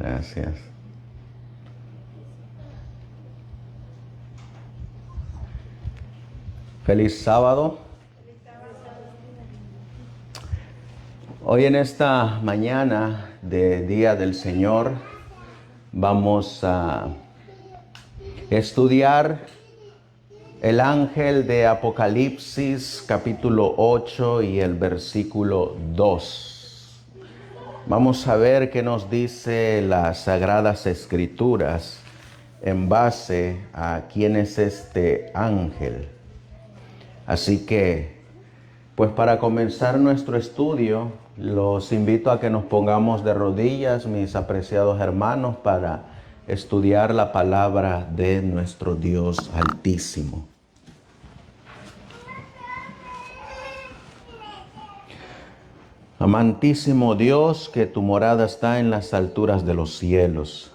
Gracias. Feliz sábado. Hoy en esta mañana de Día del Señor vamos a estudiar el ángel de Apocalipsis capítulo 8 y el versículo 2. Vamos a ver qué nos dice las Sagradas Escrituras en base a quién es este ángel. Así que, pues para comenzar nuestro estudio, los invito a que nos pongamos de rodillas, mis apreciados hermanos, para estudiar la palabra de nuestro Dios Altísimo. Amantísimo Dios, que tu morada está en las alturas de los cielos.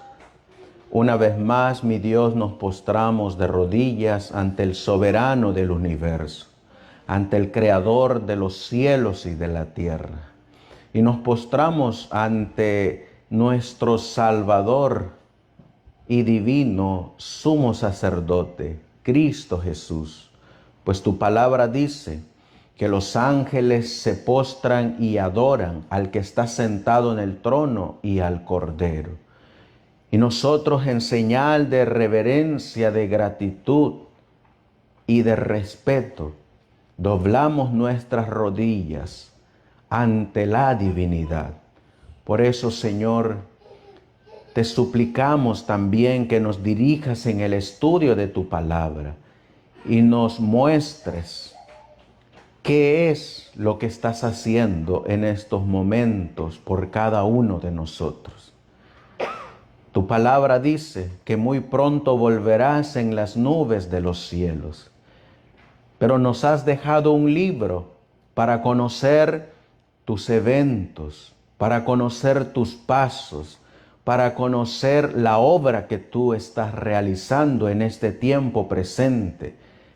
Una vez más, mi Dios, nos postramos de rodillas ante el soberano del universo, ante el creador de los cielos y de la tierra. Y nos postramos ante nuestro Salvador y divino sumo sacerdote, Cristo Jesús. Pues tu palabra dice que los ángeles se postran y adoran al que está sentado en el trono y al Cordero. Y nosotros, en señal de reverencia, de gratitud y de respeto, doblamos nuestras rodillas ante la divinidad. Por eso, Señor, te suplicamos también que nos dirijas en el estudio de tu palabra y nos muestres qué es lo que estás haciendo en estos momentos por cada uno de nosotros. Tu palabra dice que muy pronto volverás en las nubes de los cielos, pero nos has dejado un libro para conocer tus eventos, para conocer tus pasos, para conocer la obra que tú estás realizando en este tiempo presente.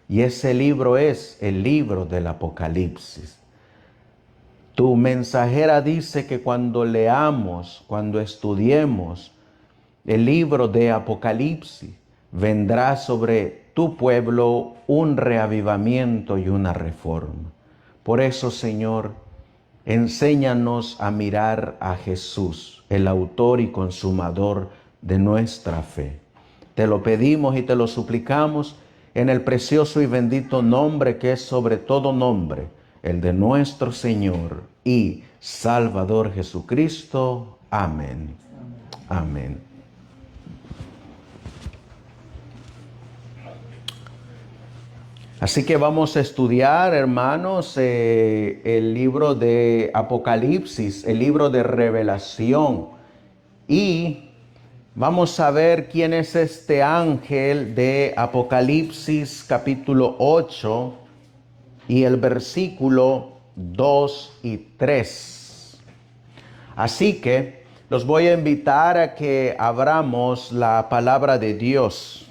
Y ese libro es el libro del Apocalipsis. Tu mensajera dice que cuando leamos, cuando estudiemos el libro de Apocalipsis, vendrá sobre tu pueblo un reavivamiento y una reforma. Por eso, Señor, enséñanos a mirar a Jesús, el autor y consumador de nuestra fe. Te lo pedimos y te lo suplicamos en el precioso y bendito nombre que es sobre todo nombre, el de nuestro Señor y Salvador Jesucristo. Amén. Amén. Así que vamos a estudiar, hermanos, el libro de Apocalipsis, el libro de Revelación. Y vamos a ver quién es este ángel de Apocalipsis capítulo 8 y el versículo 2 y 3. Así que los voy a invitar a que abramos la palabra de Dios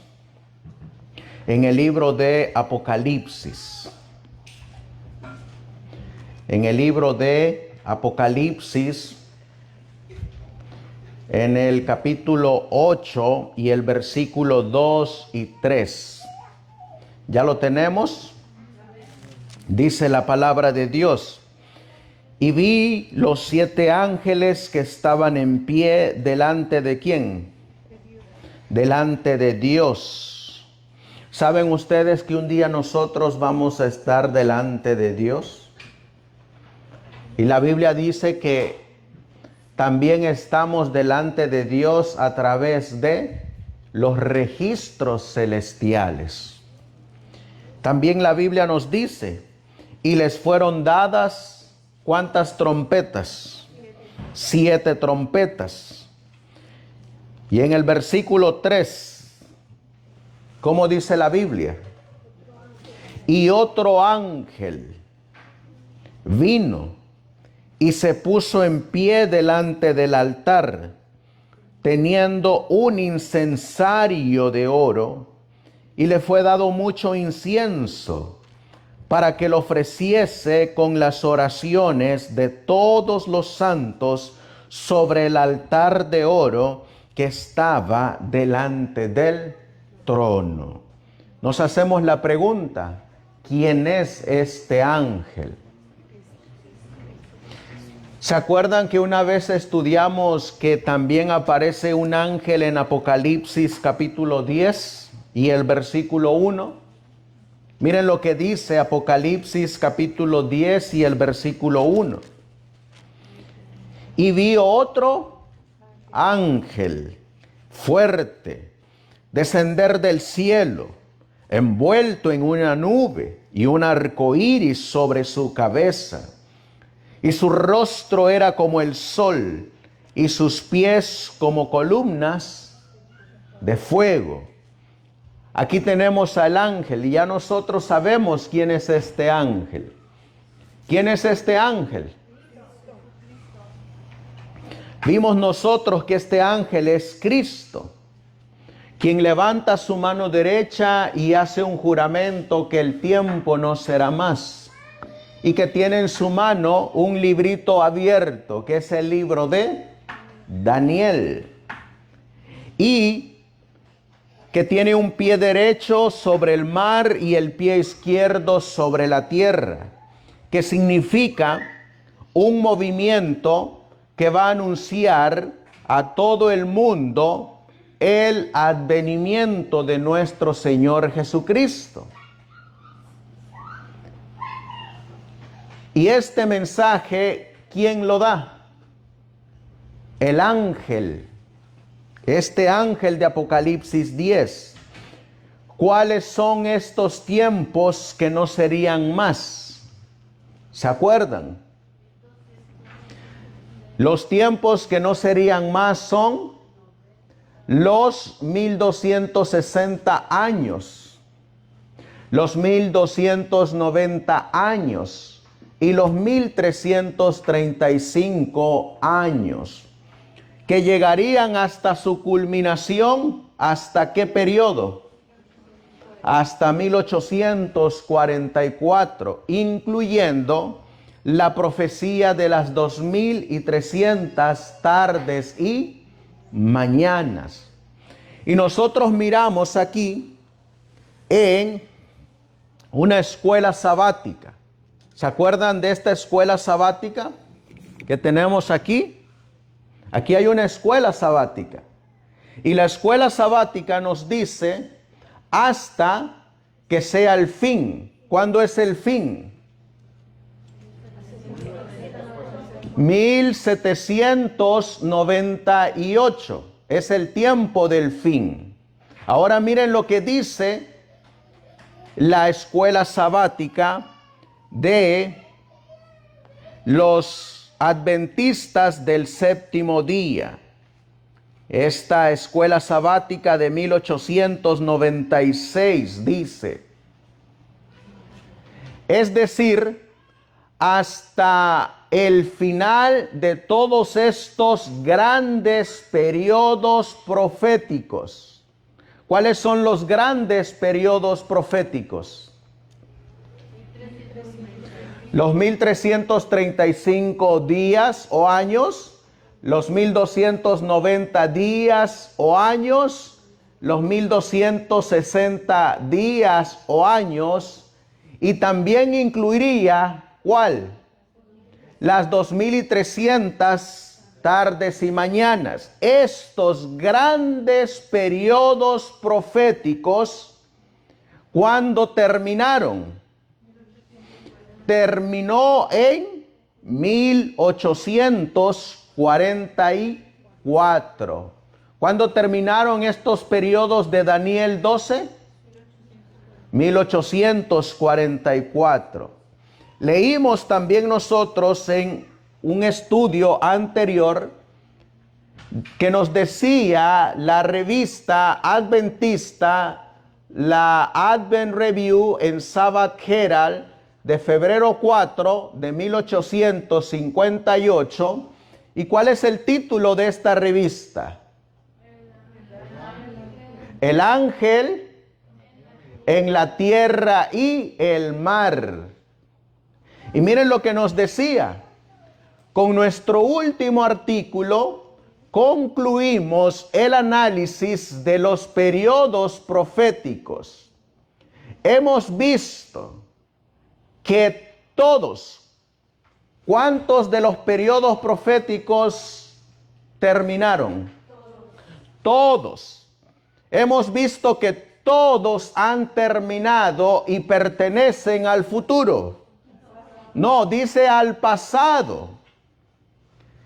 en el libro de Apocalipsis. En el libro de Apocalipsis, en el capítulo 8 y el versículo 2 y 3. ¿Ya lo tenemos? Dice la palabra de Dios: y vi los 7 ángeles que estaban en pie delante de ¿quién? Delante de Dios. ¿Saben ustedes que un día nosotros vamos a estar delante de Dios? Y la Biblia dice que también estamos delante de Dios a través de los registros celestiales. También la Biblia nos dice, y les fueron dadas, ¿cuántas trompetas? 7 trompetas. Y en el versículo 3, ¿cómo dice la Biblia? Y otro ángel vino y se puso en pie delante del altar, teniendo un incensario de oro, y le fue dado mucho incienso para que lo ofreciese con las oraciones de todos los santos sobre el altar de oro que estaba delante del trono. Nos hacemos la pregunta, ¿quién es este ángel? ¿Se acuerdan que una vez estudiamos que también aparece un ángel en Apocalipsis capítulo 10 y el versículo 1? Miren lo que dice Apocalipsis capítulo 10 y el versículo 1. Y vi otro ángel fuerte descender del cielo, envuelto en una nube y un arco iris sobre su cabeza. Y su rostro era como el sol, y sus pies como columnas de fuego. Aquí tenemos al ángel, y ya nosotros sabemos quién es este ángel. ¿Quién es este ángel? Vimos nosotros que este ángel es Cristo, quien levanta su mano derecha y hace un juramento que el tiempo no será más. Y que tiene en su mano un librito abierto, que es el libro de Daniel. Y que tiene un pie derecho sobre el mar y el pie izquierdo sobre la tierra, que significa un movimiento que va a anunciar a todo el mundo el advenimiento de nuestro Señor Jesucristo. Y este mensaje, ¿quién lo da? El ángel, este ángel de Apocalipsis 10. ¿Cuáles son estos tiempos que no serían más? ¿Se acuerdan? Los tiempos que no serían más son los 1260 años, los 1290 años, y los 1335 años, que llegarían hasta su culminación, ¿hasta qué periodo? Hasta 1844, incluyendo la profecía de las 2300 tardes y mañanas. Y nosotros miramos aquí en una escuela sabática. ¿Se acuerdan de esta escuela sabática que tenemos aquí? Aquí hay una escuela sabática. Y la escuela sabática nos dice hasta que sea el fin. ¿Cuándo es el fin? 1798. Es el tiempo del fin. Ahora miren lo que dice la escuela sabática de los adventistas del séptimo día. Esta escuela sabática de 1896 dice, es decir, hasta el final de todos estos grandes periodos proféticos. ¿Cuáles son los grandes periodos proféticos? Los 1335 días o años, los 1290 días o años, los 1260 días o años, y también incluiría, ¿cuál? Las 2300 tardes y mañanas. Estos grandes periodos proféticos, ¿cuándo terminaron? Terminó en 1844. ¿Cuándo terminaron estos periodos de Daniel 12? 1844. Leímos también nosotros en un estudio anterior que nos decía la revista adventista, la Advent Review en Sabbath Herald, de febrero 4 de 1858. ¿Y cuál es el título de esta revista? El ángel en la tierra y el mar. Y miren lo que nos decía. Con nuestro último artículo concluimos el análisis de los periodos proféticos. Hemos visto que todos, ¿cuántos de los periodos proféticos terminaron? Todos. Hemos visto que todos han terminado y pertenecen al futuro. No, dice al pasado.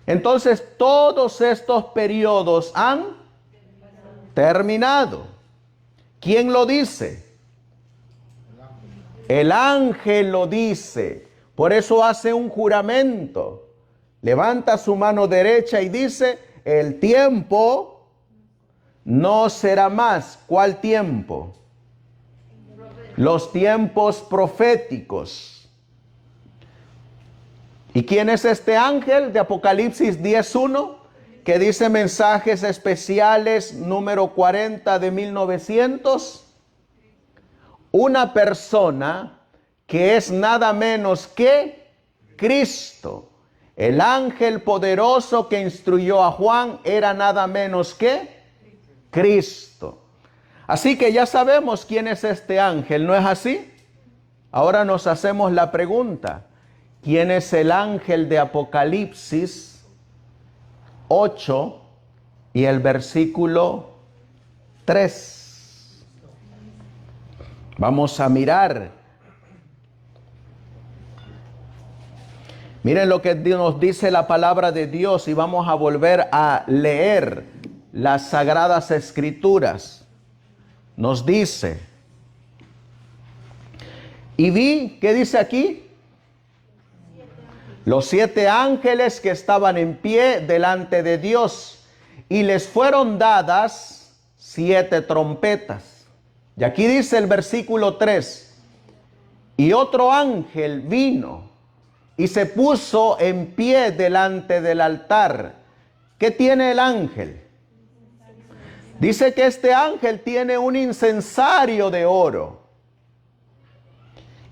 Entonces, todos estos periodos han terminado. ¿Quién lo dice? El ángel lo dice. Por eso hace un juramento. Levanta su mano derecha y dice, el tiempo no será más. ¿Cuál tiempo? Los tiempos proféticos. ¿Y quién es este ángel de Apocalipsis 10:1? Que dice mensajes especiales número 40 de 1900. Una persona que es nada menos que Cristo. El ángel poderoso que instruyó a Juan era nada menos que Cristo. Así que ya sabemos quién es este ángel, ¿no es así? Ahora nos hacemos la pregunta, ¿quién es el ángel de Apocalipsis 8 y el versículo 3? Vamos a mirar. Miren lo que nos dice la palabra de Dios y vamos a volver a leer las Sagradas Escrituras. Nos dice, y vi, ¿qué dice aquí? Los 7 ángeles que estaban en pie delante de Dios y les fueron dadas 7 trompetas. Y aquí dice el versículo 3, y otro ángel vino y se puso en pie delante del altar. ¿Qué tiene el ángel? Dice que este ángel tiene un incensario de oro.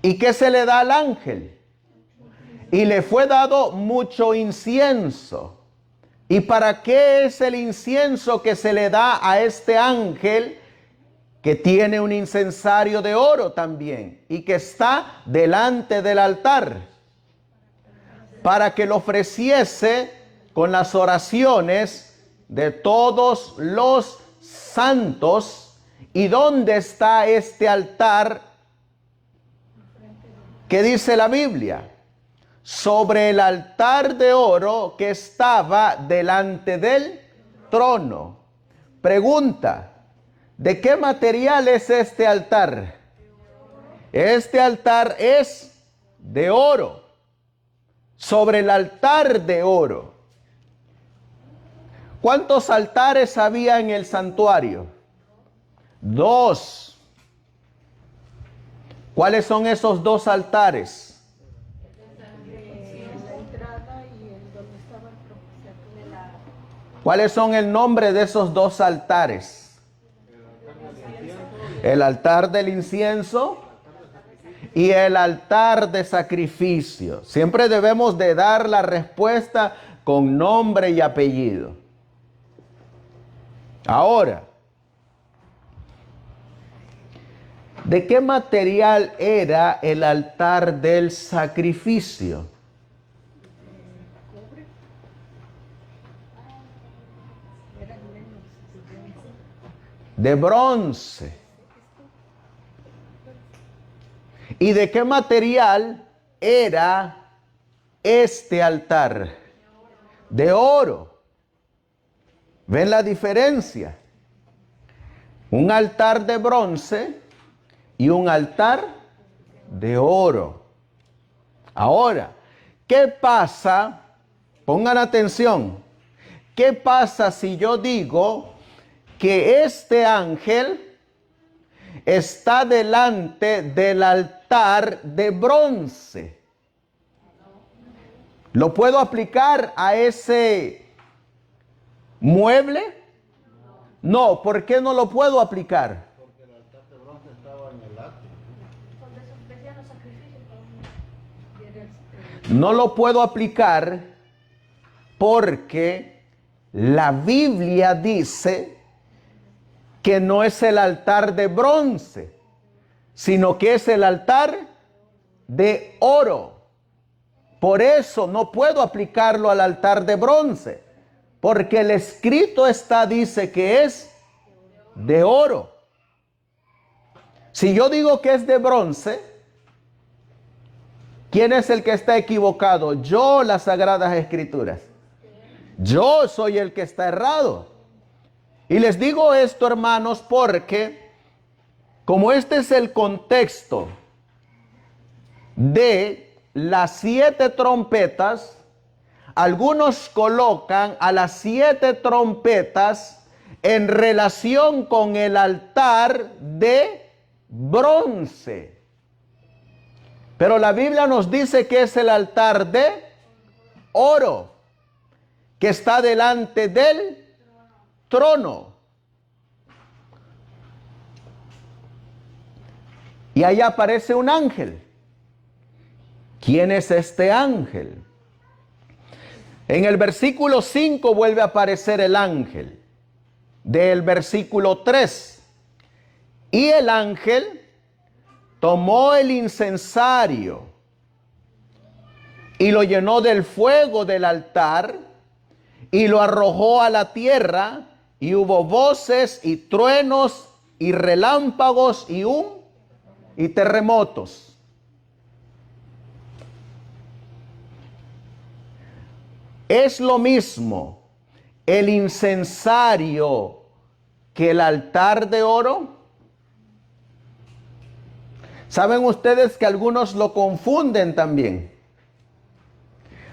¿Y qué se le da al ángel? Y le fue dado mucho incienso. ¿Y para qué es el incienso que se le da a este ángel que tiene un incensario de oro también y que está delante del altar? Para que lo ofreciese con las oraciones de todos los santos. ¿Y dónde está este altar? ¿Qué dice la Biblia? Sobre el altar de oro que estaba delante del trono. Pregunta, ¿de qué material es este altar? Este altar es de oro. Sobre el altar de oro. ¿Cuántos altares había en el santuario? 2. ¿Cuáles son esos 2 altares? ¿Cuáles son el nombre de esos 2 altares? El altar del incienso y el altar de sacrificio. Siempre debemos de dar la respuesta con nombre y apellido. Ahora, ¿de qué material era el altar del sacrificio? De bronce. ¿Y de qué material era este altar? De oro. ¿Ven la diferencia? Un altar de bronce y un altar de oro. Ahora, ¿qué pasa? Pongan atención. ¿Qué pasa si yo digo que este ángel está delante del altar de bronce? ¿Lo puedo aplicar a ese mueble? No, ¿por qué no lo puedo aplicar? Porque el altar de bronce estaba en el atrio. No lo puedo aplicar porque La Biblia dice que no es el altar de bronce, sino que es el altar de oro. Por eso no puedo aplicarlo al altar de bronce, porque el escrito dice que es de oro. Si yo digo que es de bronce, ¿quién es el que está equivocado? Yo, las Sagradas Escrituras. Yo soy el que está errado. Y les digo esto, hermanos, porque como este es el contexto de las 7 trompetas, algunos colocan a las 7 trompetas en relación con el altar de bronce. Pero la Biblia nos dice que es el altar de oro, que está delante del trono. Y ahí aparece un ángel. ¿Quién es este ángel? En el versículo 5 vuelve a aparecer el ángel. Del versículo 3. Y el ángel tomó el incensario y lo llenó del fuego del altar y lo arrojó a la tierra, y hubo voces y truenos y relámpagos y terremotos. Es lo mismo el incensario que el altar de oro. ¿Saben ustedes que algunos lo confunden también?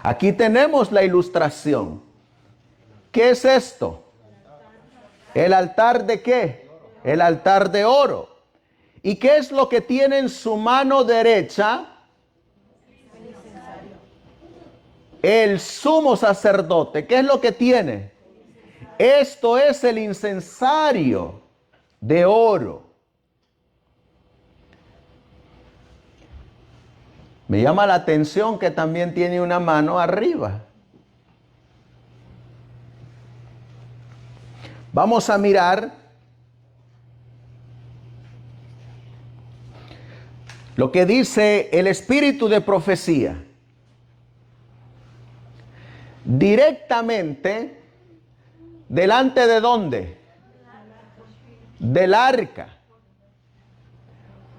Aquí tenemos la ilustración. ¿Qué es esto? ¿El altar de qué? El altar de oro. ¿Y qué es lo que tiene en su mano derecha el sumo sacerdote? ¿Qué es lo que tiene? Esto es el incensario de oro. Me llama la atención que también tiene una mano arriba. Vamos a mirar lo que dice el espíritu de profecía. Directamente, ¿delante de dónde? Del arca.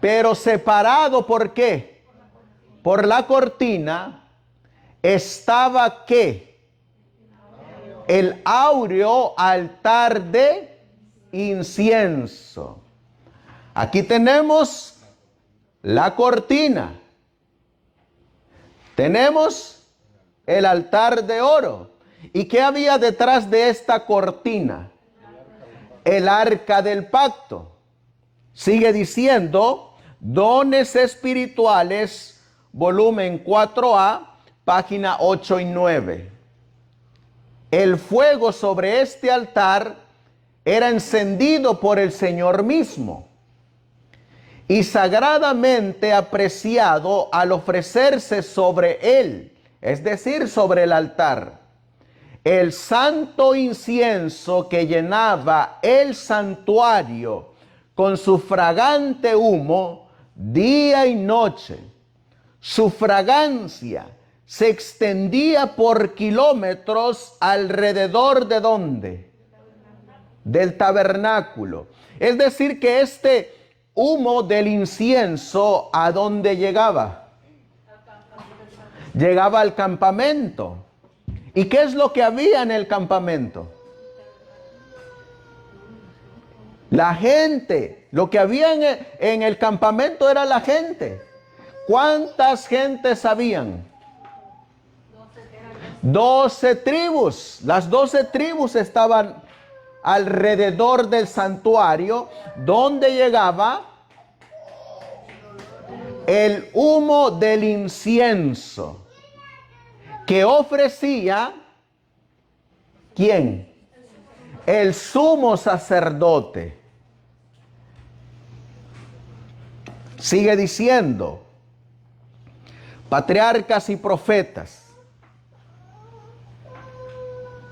Pero separado, ¿por qué? Por la cortina estaba ¿qué? El áureo altar de incienso. Aquí tenemos la cortina. Tenemos el altar de oro. ¿Y qué había detrás de esta cortina? El arca del pacto. Sigue diciendo, dones espirituales, volumen 4A, página 8 y 9. El fuego sobre este altar era encendido por el Señor mismo y sagradamente apreciado al ofrecerse sobre él, es decir, sobre el altar. El santo incienso que llenaba el santuario con su fragante humo día y noche. Su fragancia se extendía por kilómetros alrededor de ¿dónde? Del tabernáculo. Es decir, que este humo del incienso, ¿a dónde llegaba? Llegaba al campamento. ¿Y qué es lo que había en el campamento? La gente. Lo que había en el campamento era la gente. ¿Cuántas gentes habían? 12 tribus. Las 12 tribus estaban alrededor del santuario, donde llegaba el humo del incienso que ofrecía ¿quién? El sumo sacerdote. Sigue diciendo, patriarcas y profetas,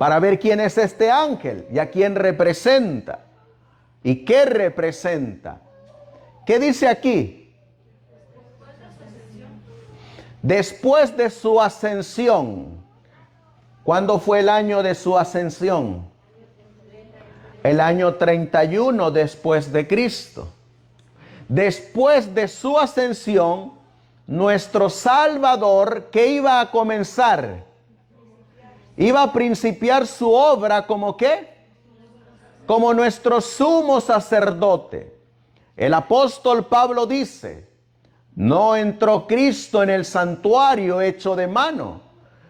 para ver quién es este ángel y a quién representa y qué representa. ¿Qué dice aquí? Después de su ascensión. ¿Cuándo fue el año de su ascensión? El año 31 después de Cristo. Después de su ascensión, nuestro Salvador, ¿qué iba a comenzar? Iba a principiar su obra como ¿qué? Como nuestro sumo sacerdote. El apóstol Pablo dice, no entró Cristo en el santuario hecho de mano,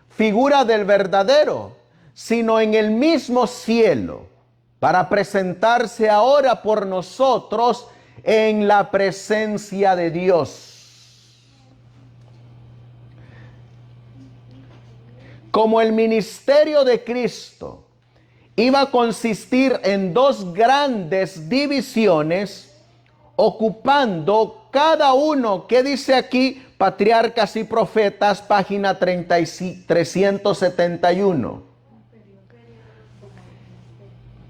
figura del verdadero, sino en el mismo cielo, para presentarse ahora por nosotros en la presencia de Dios. Como el ministerio de Cristo iba a consistir en dos grandes divisiones, ocupando cada uno, ¿qué dice aquí? Patriarcas y Profetas, página 371.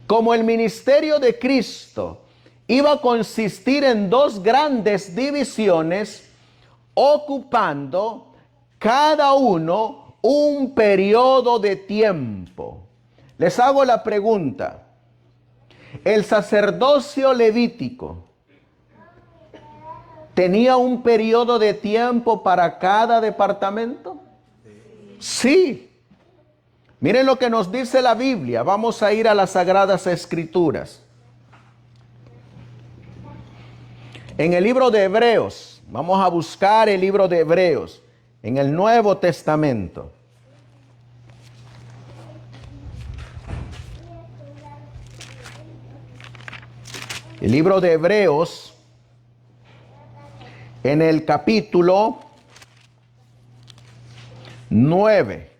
Como el ministerio de Cristo iba a consistir en dos grandes divisiones, ocupando cada uno un periodo de tiempo. Les hago la pregunta. ¿El sacerdocio levítico tenía un periodo de tiempo para cada departamento? Sí. Miren lo que nos dice la Biblia. Vamos a ir a las Sagradas Escrituras. En el libro de Hebreos, vamos a buscar el libro de Hebreos, en el Nuevo Testamento. El libro de Hebreos, en el capítulo 9.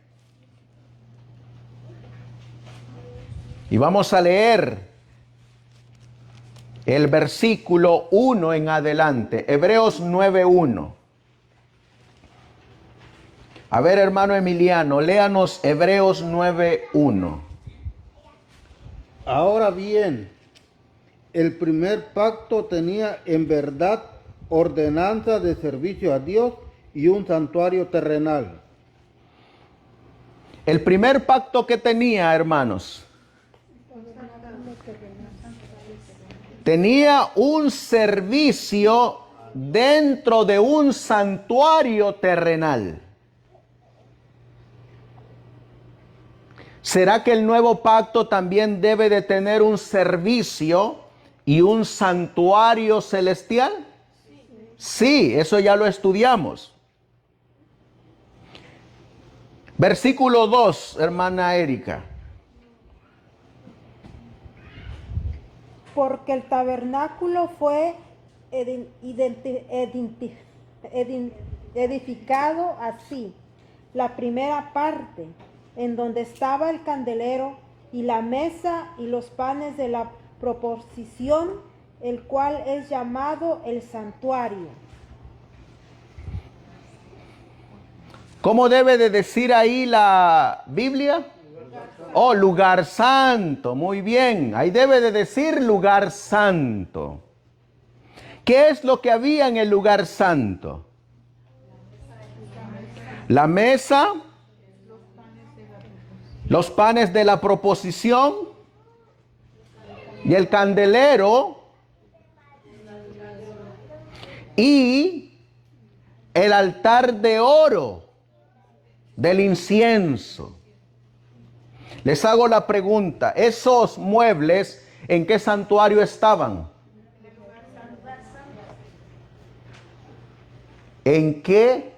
Y vamos a leer el versículo 1 en adelante. Hebreos 9:1. A ver, hermano Emiliano, léanos Hebreos 9:1. Ahora bien, el primer pacto tenía en verdad ordenanza de servicio a Dios y un santuario terrenal. El primer pacto que tenía, hermanos, tenía un servicio dentro de un santuario terrenal. ¿Será que el nuevo pacto también debe de tener un servicio y un santuario celestial? Sí, eso ya lo estudiamos. Versículo 2, hermana Erika. Porque el tabernáculo fue edificado así, la primera parte, en donde estaba el candelero y la mesa y los panes de la proposición, el cual es llamado el santuario. ¿Cómo debe de decir ahí la Biblia? Oh, lugar santo, muy bien. Ahí debe de decir lugar santo. ¿Qué es lo que había en el lugar santo? La mesa, los panes de la proposición y el candelero y el altar de oro del incienso. Les hago la pregunta, ¿esos muebles en qué santuario estaban? ¿En qué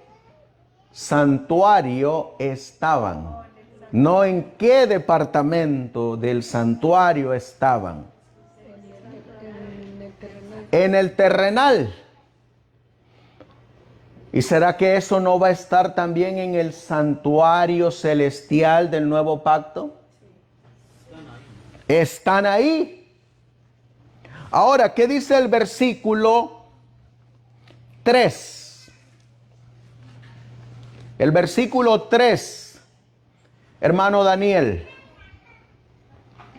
santuario estaban? No en qué departamento del santuario estaban. En el terrenal. ¿Y será que eso no va a estar también en el santuario celestial del nuevo pacto? Están ahí. Ahora, ¿qué dice el versículo 3? El versículo 3, hermano Daniel.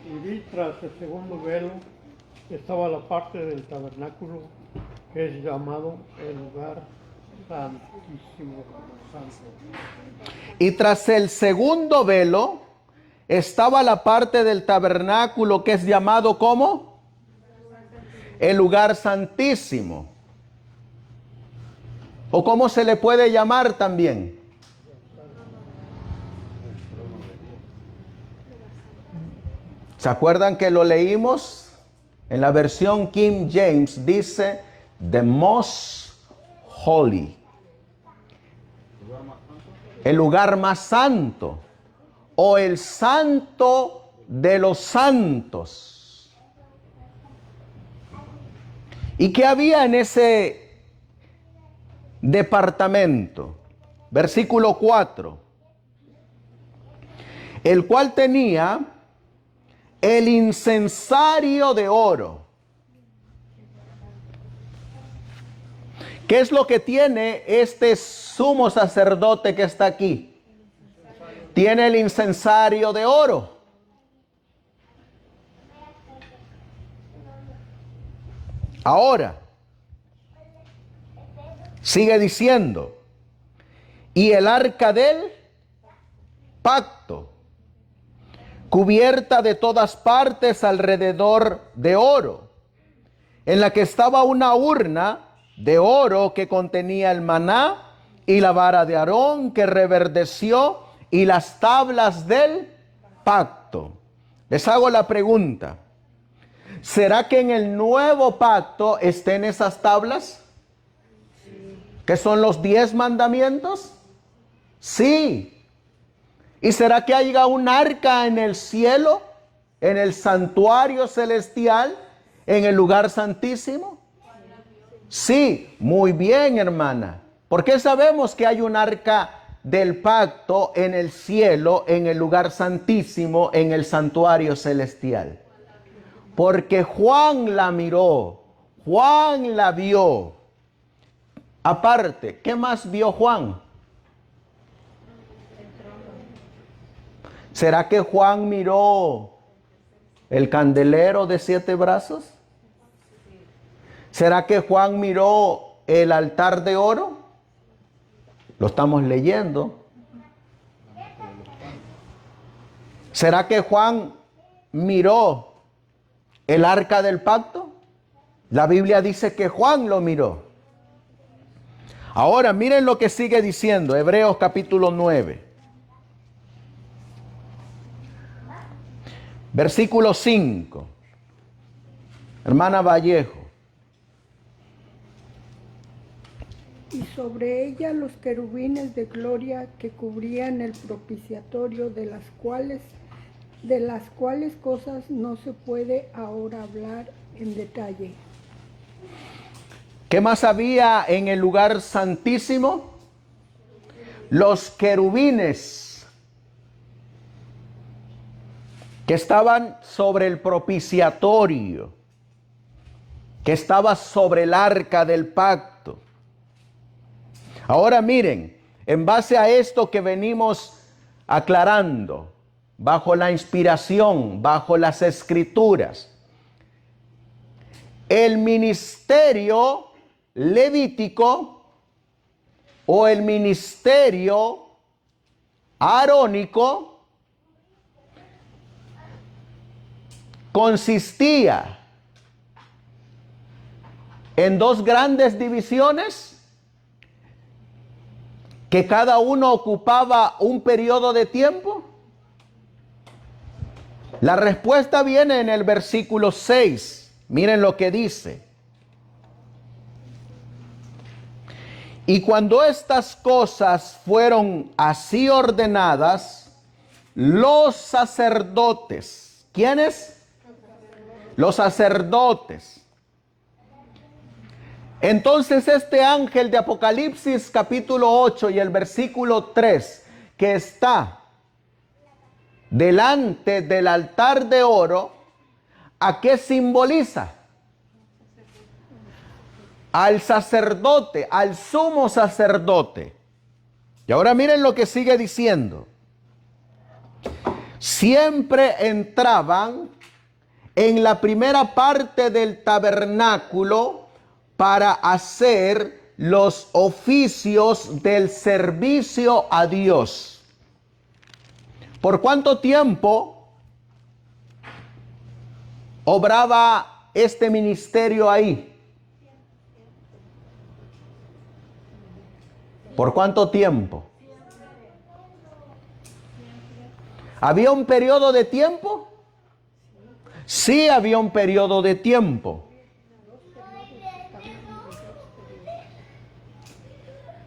Y vi tras el segundo velo estaba la parte del tabernáculo que es llamado el lugar santísimo santo. Y tras el segundo velo estaba la parte del tabernáculo que es llamado ¿cómo? El lugar santísimo. ¿O cómo se le puede llamar también? ¿Se acuerdan que lo leímos? En la versión King James dice The Most Holy. El lugar más santo. O el santo de los santos. ¿Y qué había en ese departamento? Versículo 4. El cual tenía el incensario de oro. ¿Qué es lo que tiene este sumo sacerdote que está aquí? Tiene el incensario de oro. Ahora, sigue diciendo, y el arca del pacto, cubierta de todas partes alrededor de oro, en la que estaba una urna de oro que contenía el maná y la vara de Aarón que reverdeció y las tablas del pacto. Les hago la pregunta, ¿será que en el nuevo pacto estén esas tablas? ¿Que son los 10 mandamientos? Sí. ¿Y será que haya un arca en el cielo, en el santuario celestial, en el lugar santísimo? Sí, muy bien, hermana. ¿Por qué sabemos que hay un arca del pacto en el cielo, en el lugar santísimo, en el santuario celestial? Porque Juan la miró, Juan la vio. Aparte, ¿qué más vio Juan? ¿Será que Juan miró el candelero de 7 brazos? ¿Será que Juan miró el altar de oro? Lo estamos leyendo. ¿Será que Juan miró el arca del pacto? La Biblia dice que Juan lo miró. Ahora miren lo que sigue diciendo Hebreos capítulo 9. Versículo 5. Hermana Vallejo. Y sobre ella los querubines de gloria que cubrían el propiciatorio, de las cuales cosas no se puede ahora hablar en detalle. ¿Qué más había en el lugar santísimo? Los querubines que estaban sobre el propiciatorio, que estaba sobre el arca del pacto. Ahora miren, en base a esto que venimos aclarando, bajo la inspiración, bajo las escrituras, el ministerio levítico o el ministerio arónico consistía en 2 grandes divisiones que cada uno ocupaba un periodo de tiempo. La respuesta viene en el versículo 6. Miren lo que dice. Y cuando estas cosas fueron así ordenadas, los sacerdotes, ¿quiénes? Los sacerdotes. Entonces este ángel de Apocalipsis capítulo 8 y el versículo 3, que está delante del altar de oro, ¿a qué simboliza? Al sacerdote, al sumo sacerdote. Y ahora miren lo que sigue diciendo. siempre entraban en la primera parte del tabernáculo para hacer los oficios del servicio a Dios. ¿Por cuánto tiempo obraba este ministerio ahí? ¿Por cuánto tiempo? ¿Había un periodo de tiempo? Sí, había un periodo de tiempo.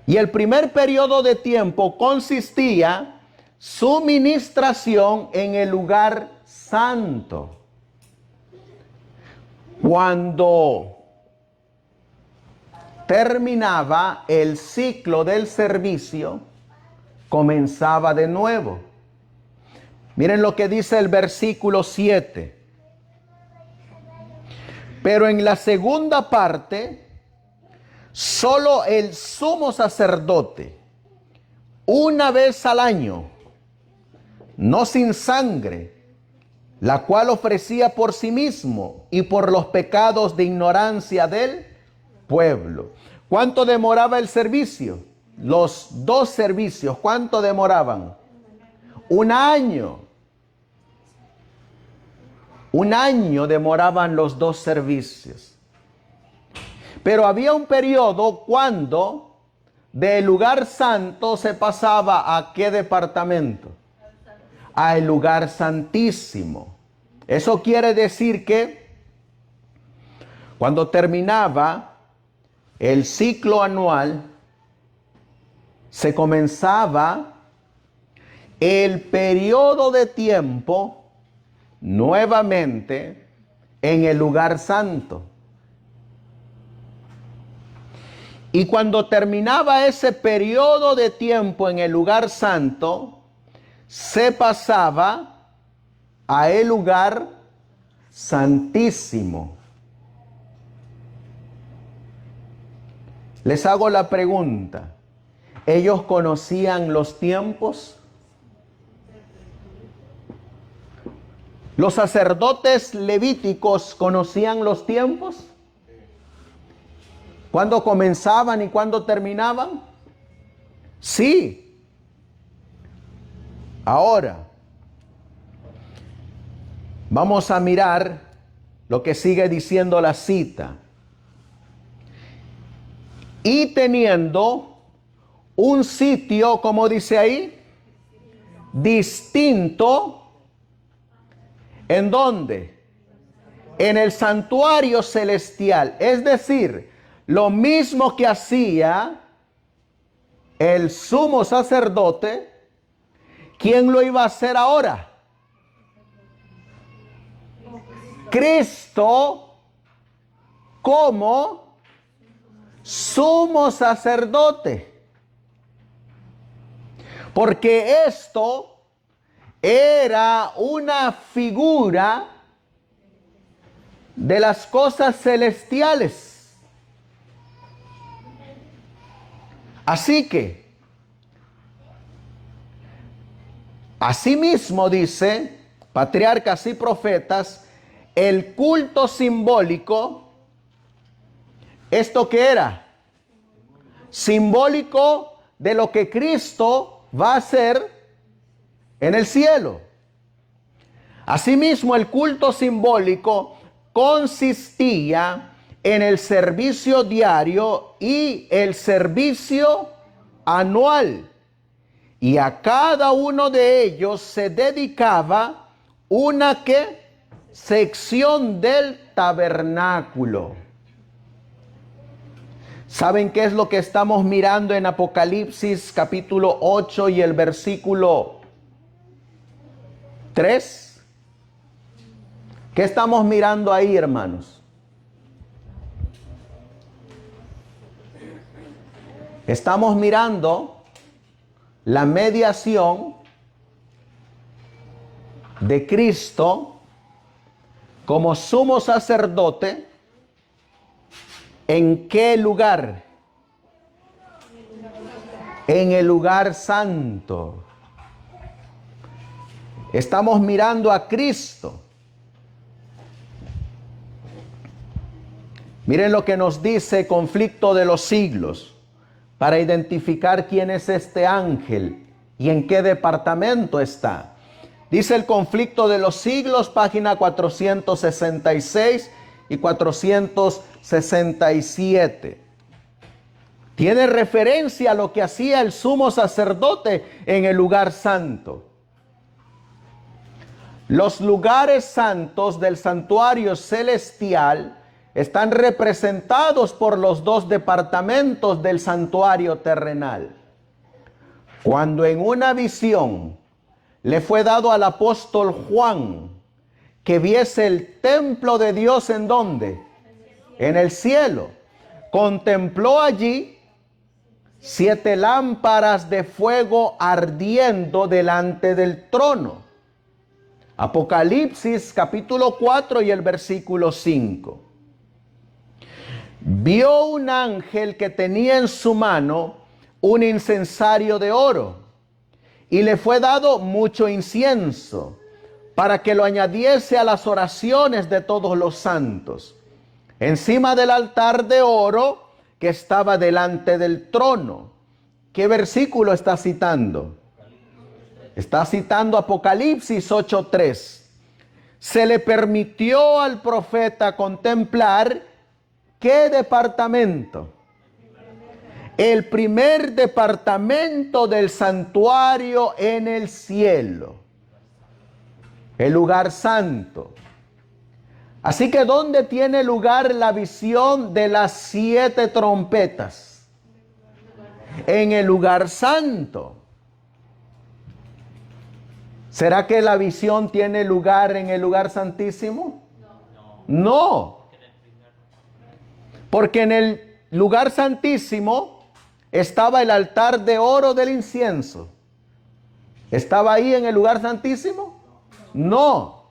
Y el primer periodo de tiempo consistía su ministración en el lugar santo. Cuando terminaba el ciclo del servicio, comenzaba de nuevo. Miren lo que dice el versículo 7. Pero en la segunda parte, solo el sumo sacerdote, una vez al año, no sin sangre, la cual ofrecía por sí mismo y por los pecados de ignorancia del pueblo. ¿Cuánto demoraba el servicio? Los dos servicios, ¿cuánto demoraban? Un año. Un año demoraban los dos servicios. Pero había un periodo cuando del lugar santo se pasaba ¿a qué departamento? Al lugar santísimo. Eso quiere decir que cuando terminaba el ciclo anual, se comenzaba el periodo de tiempo nuevamente en el lugar santo. Y cuando terminaba ese periodo de tiempo en el lugar santo, se pasaba a el lugar santísimo. Les hago la pregunta, ¿ellos conocían los tiempos? ¿Los sacerdotes levíticos conocían los tiempos? ¿Cuándo comenzaban y cuándo terminaban? Sí. Ahora, vamos a mirar lo que sigue diciendo la cita. Y teniendo un sitio, como dice ahí, distinto. ¿En dónde? En el santuario celestial. Es decir, lo mismo que hacía el sumo sacerdote, ¿quién lo iba a hacer ahora? Cristo como sumo sacerdote. Porque esto era una figura de las cosas celestiales. Así que, asimismo dice, patriarcas y profetas, el culto simbólico, ¿esto qué era? Simbólico de lo que Cristo va a hacer en el cielo. Asimismo, el culto simbólico consistía en el servicio diario y el servicio anual. Y a cada uno de ellos se dedicaba una sección del tabernáculo. ¿Saben qué es lo que estamos mirando en Apocalipsis capítulo 8 y el versículo 3? ¿Qué estamos mirando ahí, hermanos? Estamos mirando la mediación de Cristo como sumo sacerdote. ¿En qué lugar? En el lugar santo. Estamos mirando a Cristo. Miren lo que nos dice Conflicto de los Siglos para identificar quién es este ángel y en qué departamento está. Dice el Conflicto de los Siglos, página 466 y 467. Tiene referencia a lo que hacía el sumo sacerdote en el lugar santo. Los lugares santos del santuario celestial están representados por los dos departamentos del santuario terrenal. Cuando en una visión le fue dado al apóstol Juan que viese el templo de Dios, ¿en dónde? En el cielo. Contempló allí 7 lámparas de fuego ardiendo delante del trono. Apocalipsis capítulo 4 y el versículo 5. Vio un ángel que tenía en su mano un incensario de oro, y le fue dado mucho incienso para que lo añadiese a las oraciones de todos los santos, encima del altar de oro que estaba delante del trono. ¿Qué versículo está citando? Está citando Apocalipsis 8:3. Se le permitió al profeta contemplar ¿qué departamento? El primer departamento del santuario en el cielo, el lugar santo. Así que ¿dónde tiene lugar la visión de las 7 trompetas? En el lugar santo. ¿Será que la visión tiene lugar en el lugar santísimo? No. Porque en el lugar santísimo estaba el altar de oro del incienso. ¿Estaba ahí en el lugar santísimo? No.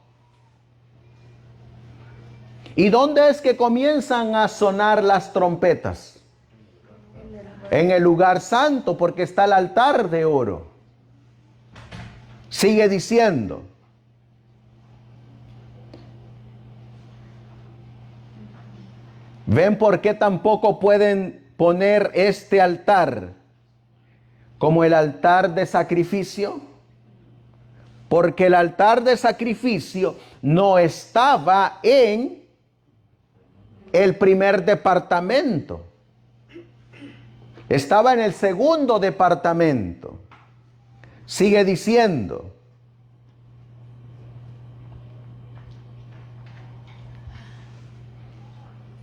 ¿Y dónde es que comienzan a sonar las trompetas? En el lugar santo, porque está el altar de oro. Sigue diciendo. ¿Ven por qué tampoco pueden poner este altar como el altar de sacrificio? Porque el altar de sacrificio no estaba en el primer departamento. Estaba en el segundo departamento. Sigue diciendo.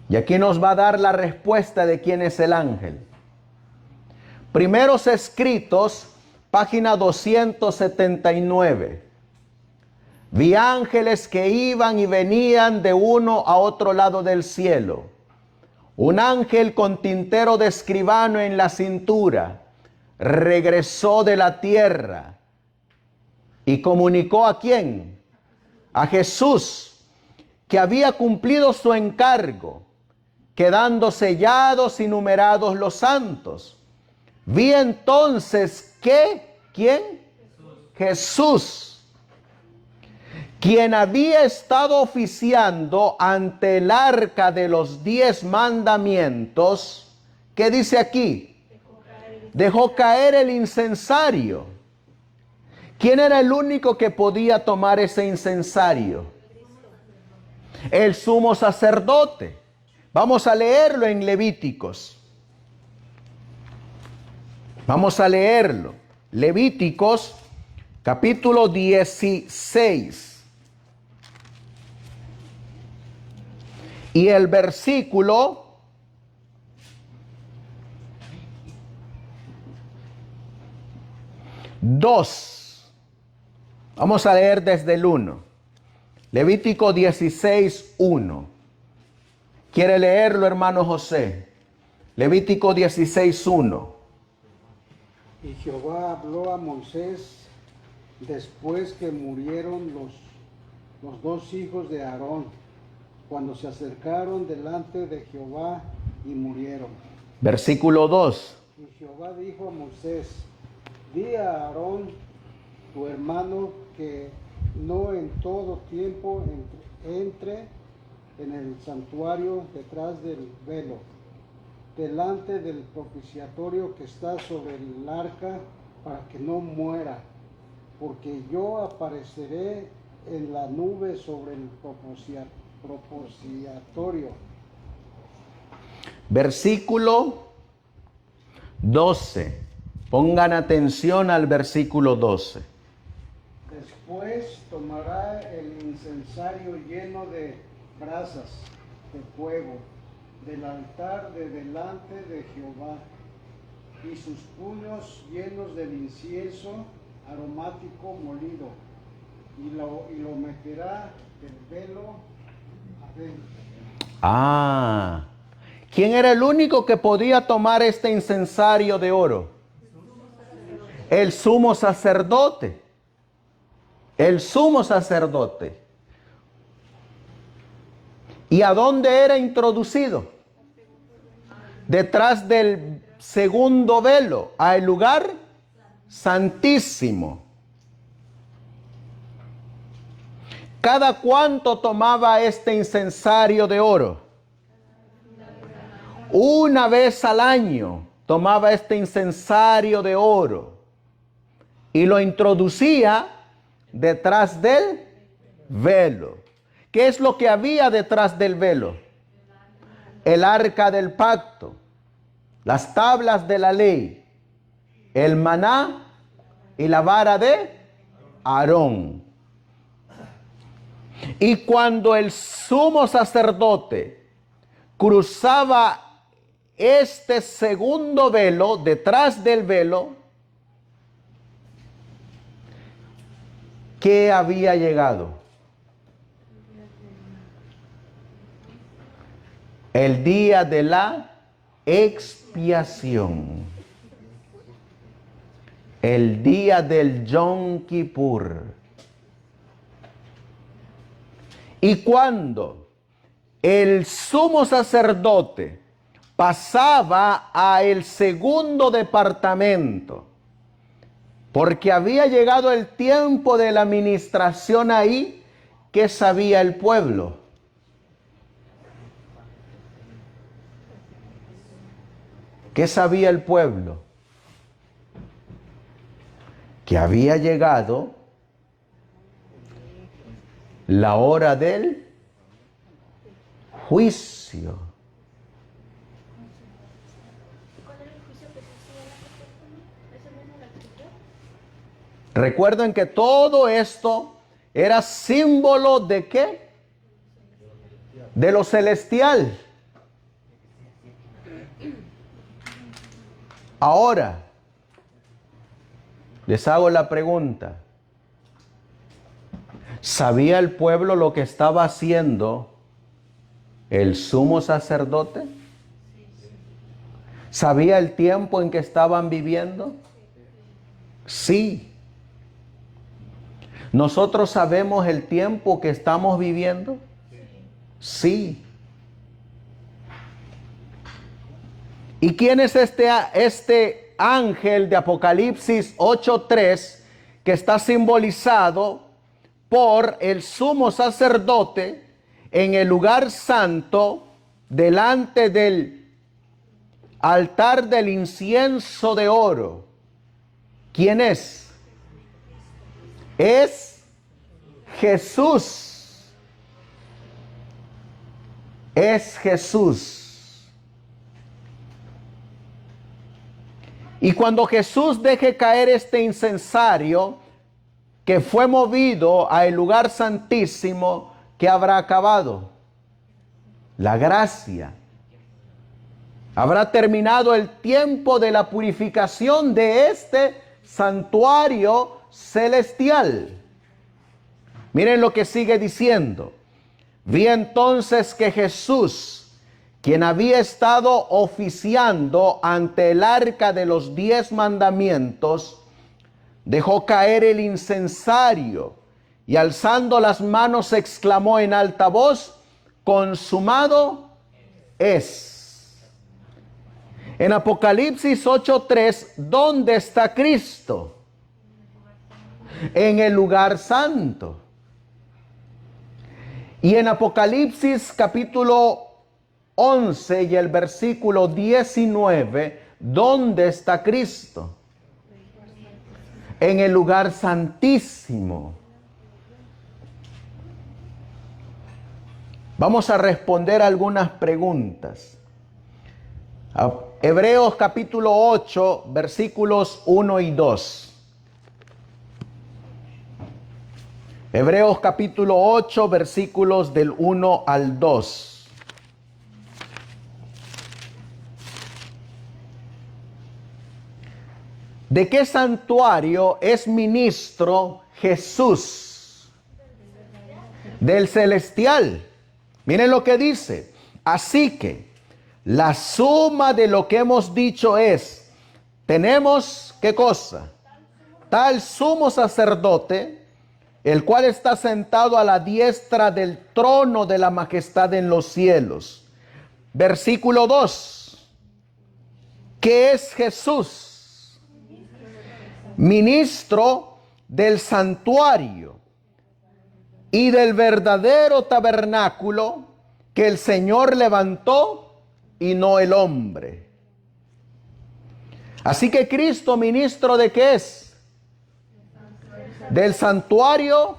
Y aquí nos va a dar la respuesta de quién es el ángel. Primeros Escritos, página 279. Vi ángeles que iban y venían de uno a otro lado del cielo. Un ángel con tintero de escribano en la cintura regresó de la tierra y comunicó ¿a quién? A Jesús, que había cumplido su encargo, quedando sellados y numerados los santos. Vi entonces que, ¿quién? Jesús, quien había estado oficiando ante el arca de los 10 mandamientos, ¿qué dice aquí? Dejó caer el incensario. ¿Quién era el único que podía tomar ese incensario? El sumo sacerdote. Vamos a leerlo en Levíticos. Vamos a leerlo. Levíticos, capítulo 16. Y el versículo 2. Vamos a leer desde el 1. Levítico 16, 1. ¿Quiere leerlo, hermano José? Levítico 16, 1. Y Jehová habló a Moisés después que murieron los 2 hijos de Aarón, cuando se acercaron delante de Jehová y murieron. Versículo 2. Y Jehová dijo a Moisés: di a Aarón, tu hermano, que no en todo tiempo entre en el santuario detrás del velo, delante del propiciatorio que está sobre el arca, para que no muera, porque yo apareceré en la nube sobre el propiciatorio. Versículo 12. Pongan atención al versículo 12. Después tomará el incensario lleno de brasas de fuego del altar de delante de Jehová, y sus puños llenos del incienso aromático molido, y lo meterá del velo adentro. Ah, ¿quién era el único que podía tomar este incensario de oro? El sumo sacerdote. El sumo sacerdote. ¿Y a dónde era introducido? Detrás del segundo velo, al lugar santísimo. ¿Cada cuánto tomaba este incensario de oro? Una vez al año tomaba este incensario de oro y lo introducía detrás del velo. ¿Qué es lo que había detrás del velo? El arca del pacto, las tablas de la ley, el maná y la vara de Aarón. Y cuando el sumo sacerdote cruzaba este segundo velo, detrás del velo, ¿qué había llegado? El día de la expiación. El día del Yom Kippur. Y cuando el sumo sacerdote pasaba a el segundo departamento, porque había llegado el tiempo de la administración ahí, ¿qué sabía el pueblo? ¿Qué sabía el pueblo? Que había llegado la hora del juicio. Recuerden que todo esto era símbolo de ¿qué? De lo celestial. Ahora, les hago la pregunta. ¿Sabía el pueblo lo que estaba haciendo el sumo sacerdote? ¿Sabía el tiempo en que estaban viviendo? Sí. ¿Nosotros sabemos el tiempo que estamos viviendo? Sí. ¿Y quién es este ángel de Apocalipsis 8:3 que está simbolizado por el sumo sacerdote en el lugar santo delante del altar del incienso de oro? ¿Quién es? Es Jesús. Es Jesús. Y cuando Jesús deje caer este incensario que fue movido al lugar santísimo, ¿qué habrá acabado? La gracia. Habrá terminado el tiempo de la purificación de este santuario celestial. Miren lo que sigue diciendo. Vi entonces que Jesús, quien había estado oficiando ante el arca de los 10 mandamientos, dejó caer el incensario y alzando las manos exclamó en alta voz: consumado es. En Apocalipsis 8:3, ¿dónde está Cristo? En el lugar santo. Y en Apocalipsis capítulo 11 y el versículo 19, ¿dónde está Cristo? En el lugar santísimo. Vamos a responder algunas preguntas. Hebreos capítulo 8, versículos 1 y 2. Hebreos capítulo 8, versículos del 1 al 2. ¿De qué santuario es ministro Jesús? Del celestial. Miren lo que dice. Así que la suma de lo que hemos dicho es, tenemos, ¿qué cosa? Tal sumo sacerdote, el cual está sentado a la diestra del trono de la majestad en los cielos. Versículo 2. ¿Qué es Jesús? Ministro del santuario y del verdadero tabernáculo que el Señor levantó y no el hombre. Así que Cristo, ministro ¿de qué es? Del santuario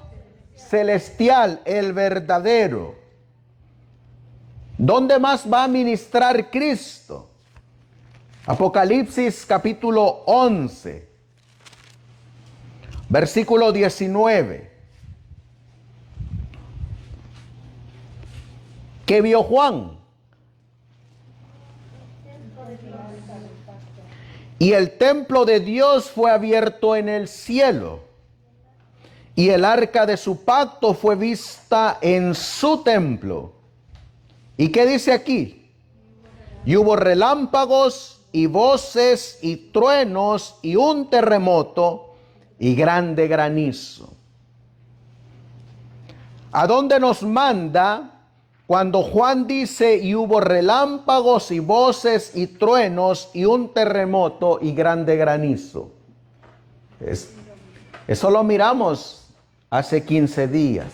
celestial, el verdadero. ¿Dónde más va a ministrar Cristo? Apocalipsis capítulo 11, versículo 19. ¿Qué vio Juan? Y el templo de Dios fue abierto en el cielo, y el arca de su pacto fue vista en su templo. ¿Y qué dice aquí? Y hubo relámpagos y voces y truenos y un terremoto y grande granizo. ¿A dónde nos manda cuando Juan dice y hubo relámpagos y voces y truenos y un terremoto y grande granizo? Eso lo miramos hace 15 días.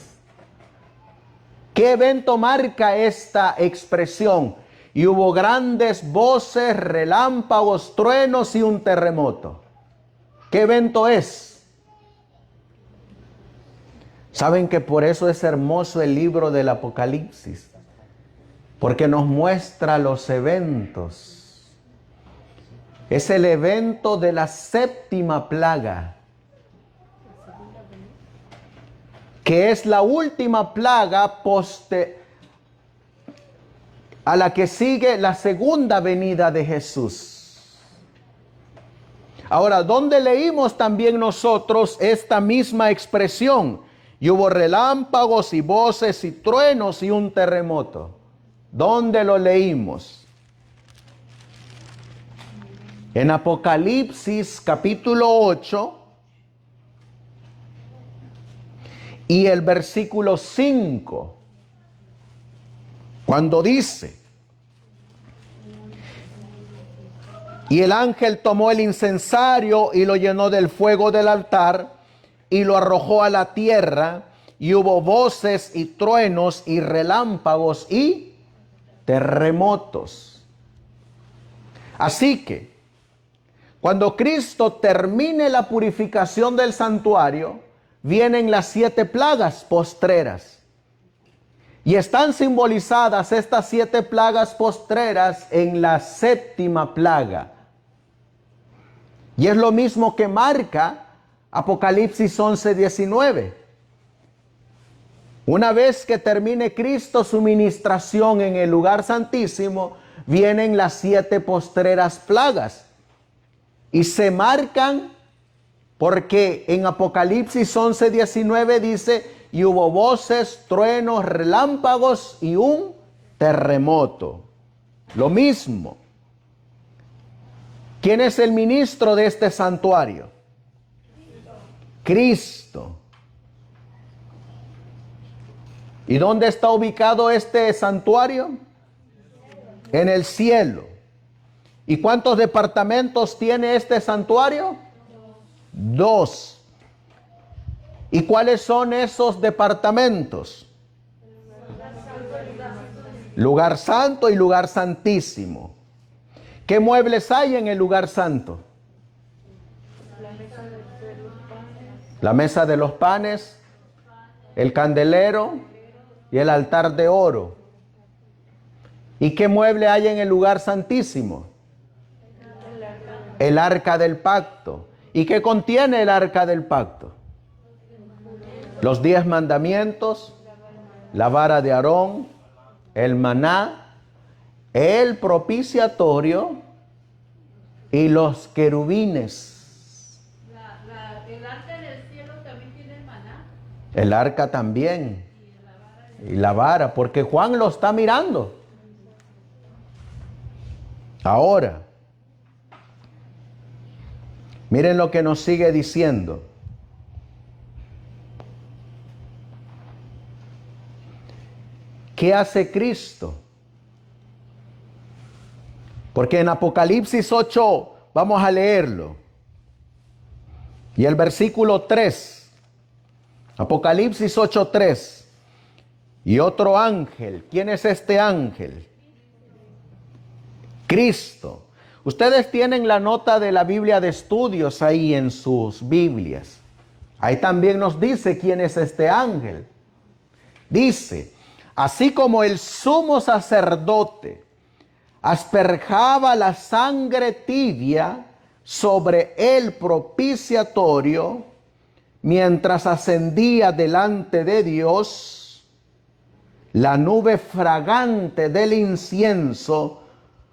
¿Qué evento marca esta expresión? Y hubo grandes voces, relámpagos, truenos y un terremoto. ¿Qué evento es? ¿Saben que por eso es hermoso el libro del Apocalipsis? Porque nos muestra los eventos. Es el evento de la séptima plaga, que es la última plaga a la que sigue la segunda venida de Jesús. Ahora, ¿dónde leímos también nosotros esta misma expresión? Y hubo relámpagos y voces y truenos y un terremoto. ¿Dónde lo leímos? En Apocalipsis capítulo 8 y el versículo 5. Cuando dice, y el ángel tomó el incensario y lo llenó del fuego del altar y lo arrojó a la tierra, y hubo voces y truenos y relámpagos y terremotos. Así que, cuando Cristo termine la purificación del santuario, vienen las 7 plagas postreras. Y están simbolizadas estas 7 plagas postreras en la séptima plaga. Y es lo mismo que marca Apocalipsis 11:19. Una vez que termine Cristo su ministración en el lugar santísimo, vienen las 7 postreras plagas. Y se marcan porque en Apocalipsis 11:19 dice, y hubo voces, truenos, relámpagos y un terremoto. Lo mismo. ¿Quién es el ministro de este santuario? Cristo. ¿Y dónde está ubicado este santuario? En el cielo. ¿Y cuántos departamentos tiene este santuario? 2. ¿Y cuáles son esos departamentos? Lugar santo y lugar santísimo. ¿Qué muebles hay en el lugar santo? La mesa de los panes, el candelero y el altar de oro. ¿Y qué mueble hay en el lugar santísimo? El arca del pacto. ¿Y qué contiene el arca del pacto? Los 10 mandamientos, la vara de Aarón, el maná, el propiciatorio y los querubines. El arca del cielo también tiene el maná. El arca también. Y la vara, porque Juan lo está mirando. Ahora, miren lo que nos sigue diciendo. ¿Qué hace Cristo? Porque en Apocalipsis 8, vamos a leerlo. Y el versículo 3, Apocalipsis 8:3. Y otro ángel. ¿Quién es este ángel? Cristo. Ustedes tienen la nota de la Biblia de estudios ahí en sus Biblias. Ahí también nos dice quién es este ángel. Dice, así como el sumo sacerdote asperjaba la sangre tibia sobre el propiciatorio mientras ascendía delante de Dios, la nube fragante del incienso,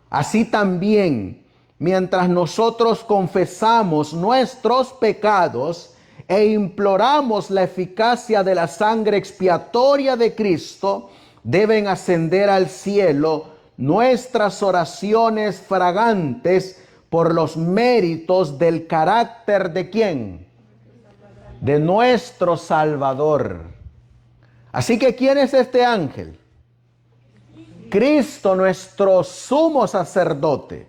así también, mientras nosotros confesamos nuestros pecados e imploramos la eficacia de la sangre expiatoria de Cristo, deben ascender al cielo nuestras oraciones fragantes por los méritos del carácter ¿de quién? De nuestro Salvador. Así que, ¿quién es este ángel? Cristo, nuestro sumo sacerdote.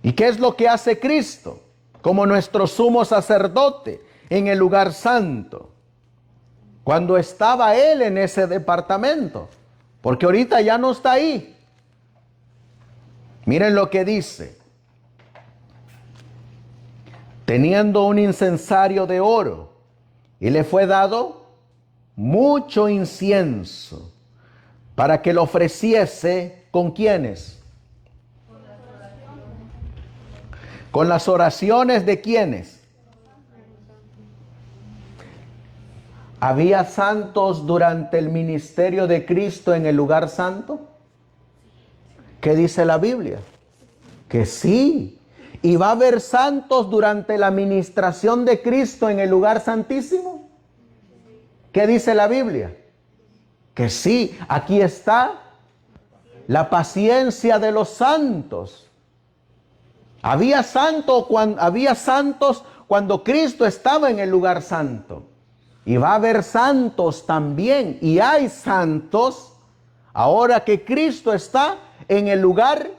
¿Y qué es lo que hace Cristo como nuestro sumo sacerdote en el lugar santo? Cuando estaba Él en ese departamento, porque ahorita ya no está ahí. Miren lo que dice. Teniendo un incensario de oro, y le fue dado mucho incienso, para que lo ofreciese, ¿con quiénes? Con las oraciones de quiénes. ¿Había santos durante el ministerio de Cristo en el lugar santo? ¿Qué dice la Biblia? Que sí. ¿Y va a haber santos durante la ministración de Cristo en el lugar santísimo? ¿Qué dice la Biblia? Que sí. Aquí está la paciencia de los santos. Había santos cuando Cristo estaba en el lugar santo. Y va a haber santos también. Y hay santos ahora que Cristo está en el lugar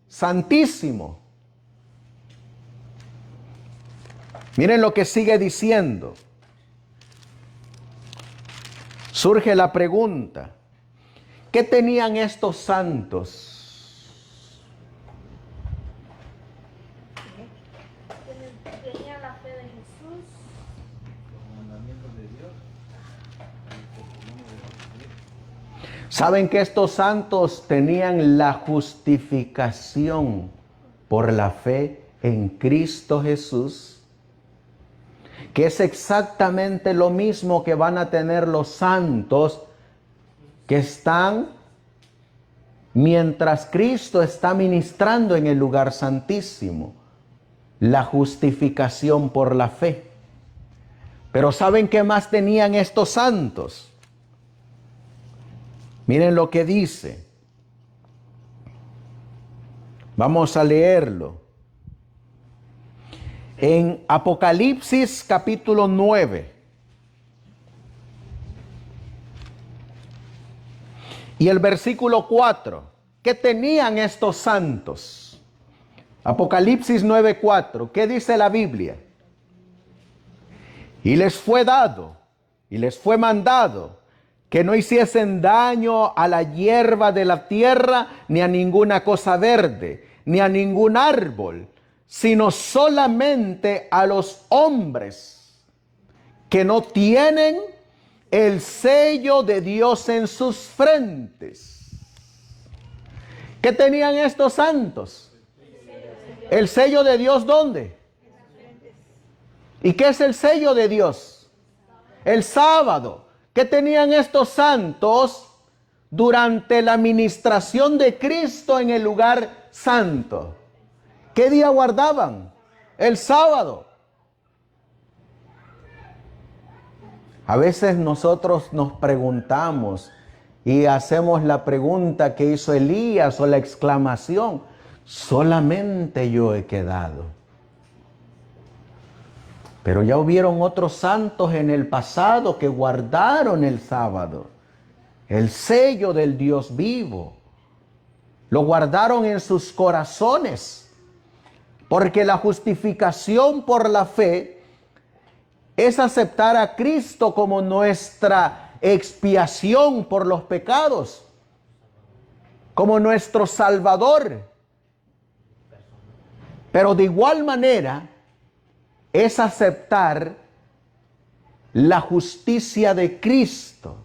santísimo. Miren lo que sigue diciendo. Surge la pregunta, ¿qué tenían estos santos? Tenían la fe de Jesús. ¿Saben que estos santos tenían la justificación por la fe en Cristo Jesús? Que es exactamente lo mismo que van a tener los santos que están mientras Cristo está ministrando en el lugar santísimo. La justificación por la fe. Pero ¿saben qué más tenían estos santos? Miren lo que dice. Vamos a leerlo. En Apocalipsis capítulo 9. Y el versículo 4. ¿Qué tenían estos santos? Apocalipsis 9:4. ¿Qué dice la Biblia? Y les fue dado, y les fue mandado, que no hiciesen daño a la hierba de la tierra, ni a ninguna cosa verde, ni a ningún árbol, sino solamente a los hombres que no tienen el sello de Dios en sus frentes. ¿Qué tenían estos santos? ¿El sello de Dios dónde? ¿Y qué es el sello de Dios? El sábado. ¿Qué tenían estos santos durante la ministración de Cristo en el lugar santo? ¿Qué día guardaban? El sábado. A veces nosotros nos preguntamos y hacemos la pregunta que hizo Elías o la exclamación: solamente yo he quedado. Pero ya hubieron otros santos en el pasado que guardaron el sábado, el sello del Dios vivo. Lo guardaron en sus corazones, porque la justificación por la fe es aceptar a Cristo como nuestra expiación por los pecados, como nuestro Salvador. Pero de igual manera es aceptar la justicia de Cristo,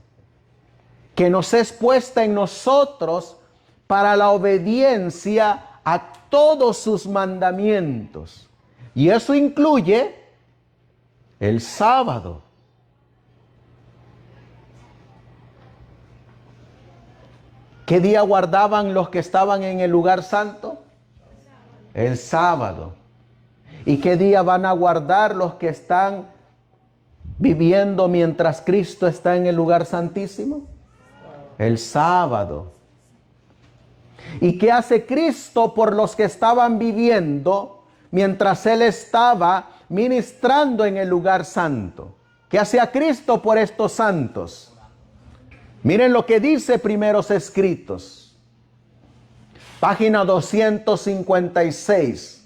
que nos es puesta en nosotros para la obediencia a todos sus mandamientos. Y eso incluye el sábado. ¿Qué día guardaban los que estaban en el lugar santo? El sábado. ¿Y qué día van a guardar los que están viviendo mientras Cristo está en el lugar santísimo? El sábado. ¿Y qué hace Cristo por los que estaban viviendo mientras Él estaba ministrando en el lugar santo? ¿Qué hacía Cristo por estos santos? Miren lo que dice Primeros Escritos, página 256.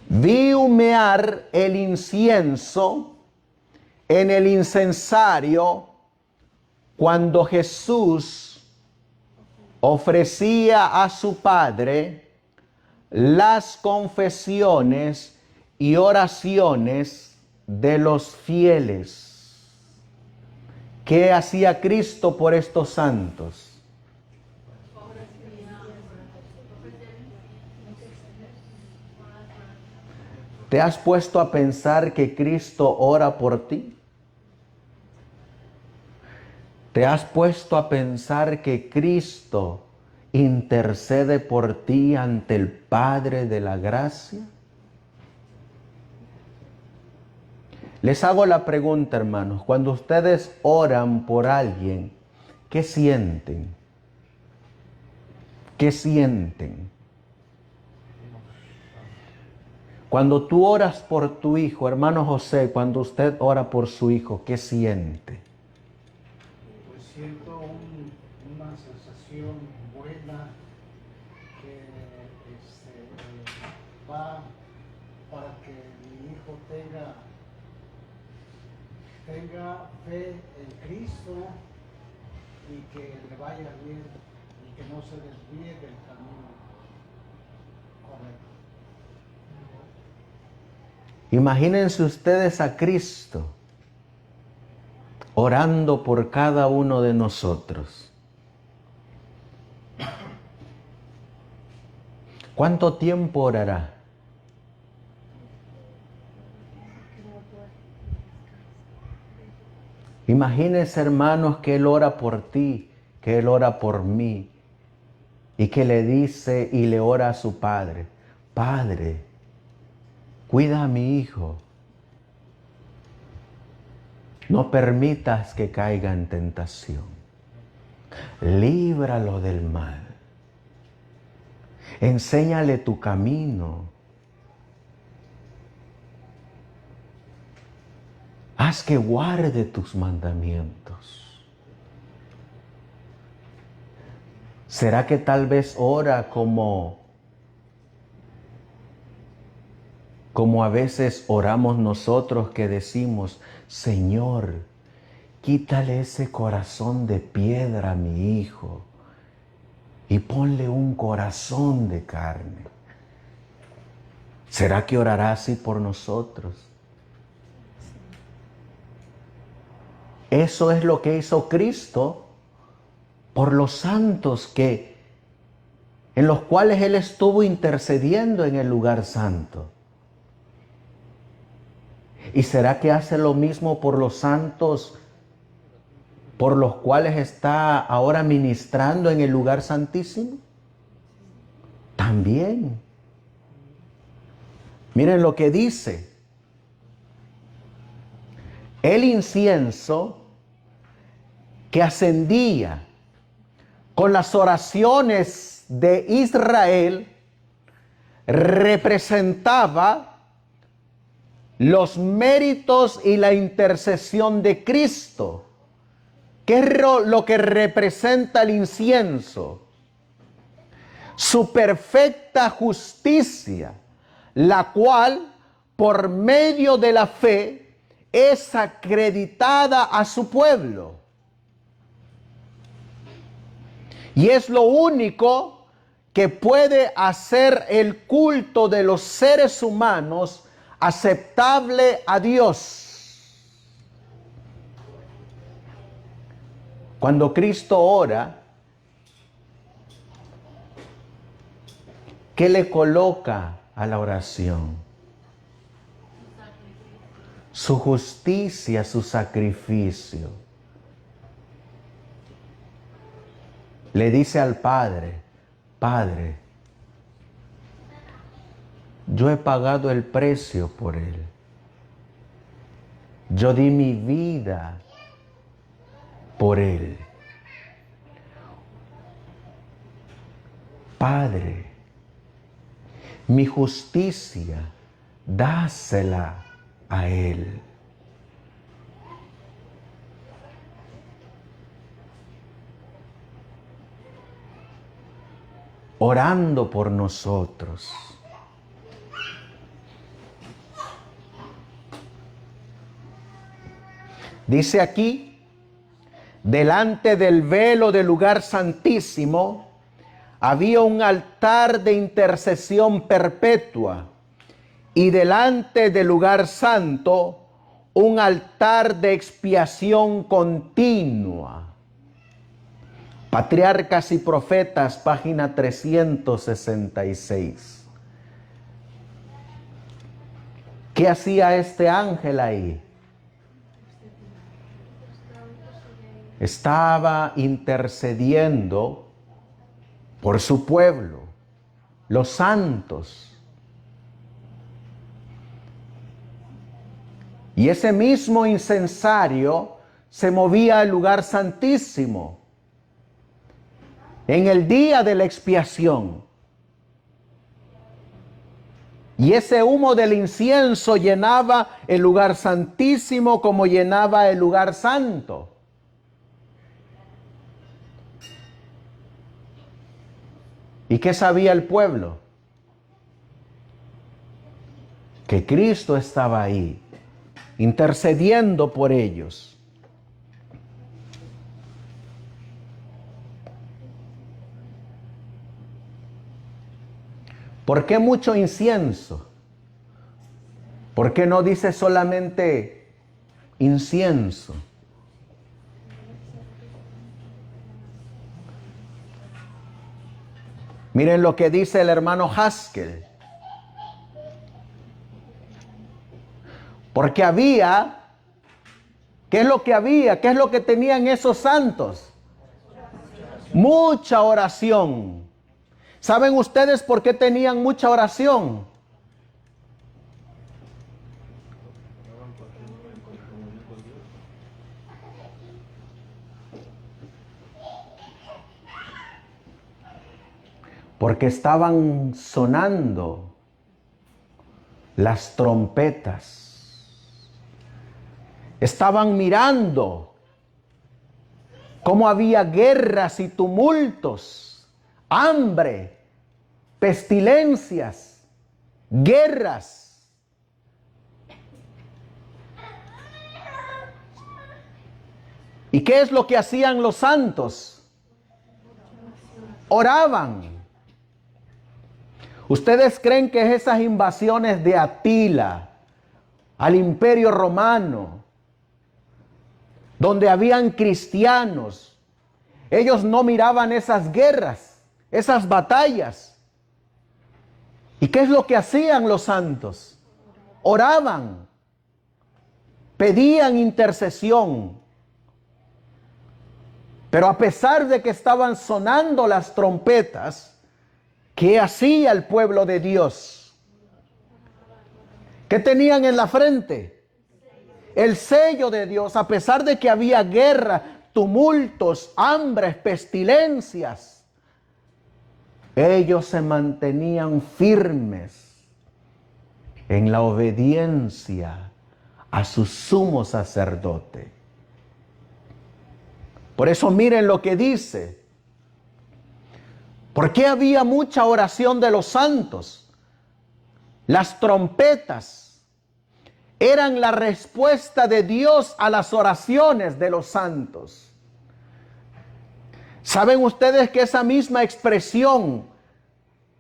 Vi humear el incienso en el incensario cuando Jesús ofrecía a su Padre las confesiones y oraciones de los fieles. ¿Qué hacía Cristo por estos santos? ¿Te has puesto a pensar que Cristo ora por ti? ¿Te has puesto a pensar que Cristo intercede por ti ante el Padre de la gracia? Les hago la pregunta, hermanos, cuando ustedes oran por alguien, ¿qué sienten? ¿Qué sienten? Cuando tú oras por tu hijo, hermano José, cuando usted ora por su hijo, ¿qué siente? Pues siento una sensación buena que va para que mi hijo tenga fe en Cristo y que le vaya bien y que no se desvíe del camino correcto. Imagínense ustedes a Cristo orando por cada uno de nosotros. ¿Cuánto tiempo orará? Imagínense, hermanos, que Él ora por ti, que Él ora por mí, y que le dice y le ora a su Padre: Padre, cuida a mi hijo. No permitas que caiga en tentación. Líbralo del mal. Enséñale tu camino. Haz que guarde tus mandamientos. ¿Será que tal vez ora como a veces oramos nosotros, que decimos: Señor, quítale ese corazón de piedra a mi hijo y ponle un corazón de carne. ¿Será que orará así por nosotros? Eso es lo que hizo Cristo por los santos en los cuales Él estuvo intercediendo en el lugar santo. ¿Y será que hace lo mismo por los santos por los cuales está ahora ministrando en el lugar santísimo? También. Miren lo que dice. El incienso que ascendía con las oraciones de Israel representaba los méritos y la intercesión de Cristo. ¿Qué es lo que representa el incienso? Su perfecta justicia, la cual por medio de la fe es acreditada a su pueblo. Y es lo único que puede hacer el culto de los seres humanos aceptable a Dios. Cuando Cristo ora, ¿qué le coloca a la oración? Su justicia, su sacrificio. Le dice al Padre, Padre, yo he pagado el precio por Él. Yo di mi vida por Él. Padre, mi justicia, dásela a Él. Orando por nosotros. Dice aquí, delante del velo del lugar santísimo, había un altar de intercesión perpetua y delante del lugar santo, un altar de expiación continua. Patriarcas y Profetas, página 366. ¿Qué hacía este ángel ahí? Estaba intercediendo por su pueblo, los santos. Y ese mismo incensario se movía al lugar santísimo en el día de la expiación. Y ese humo del incienso llenaba el lugar santísimo como llenaba el lugar santo. ¿Y qué sabía el pueblo? Que Cristo estaba ahí, intercediendo por ellos. ¿Por qué mucho incienso? ¿Por qué no dice solamente incienso? Miren lo que dice el hermano Haskell. Porque había, ¿qué es lo que había? ¿Qué es lo que tenían esos santos? Mucha oración. ¿Saben ustedes por qué tenían mucha oración? Porque estaban sonando las trompetas. Estaban mirando cómo había guerras y tumultos, hambre, pestilencias, guerras. ¿Y qué es lo que hacían los santos? Oraban. ¿Ustedes creen que esas invasiones de Atila al Imperio Romano, donde habían cristianos, ellos no miraban esas guerras, esas batallas? ¿Y qué es lo que hacían los santos? Oraban, pedían intercesión. Pero a pesar de que estaban sonando las trompetas, ¿qué hacía el pueblo de Dios? ¿Qué tenían en la frente? El sello de Dios. A pesar de que había guerra, tumultos, hambres, pestilencias, ellos se mantenían firmes en la obediencia a su sumo sacerdote. Por eso miren lo que dice. ¿Por qué había mucha oración de los santos? Las trompetas eran la respuesta de Dios a las oraciones de los santos. ¿Saben ustedes que esa misma expresión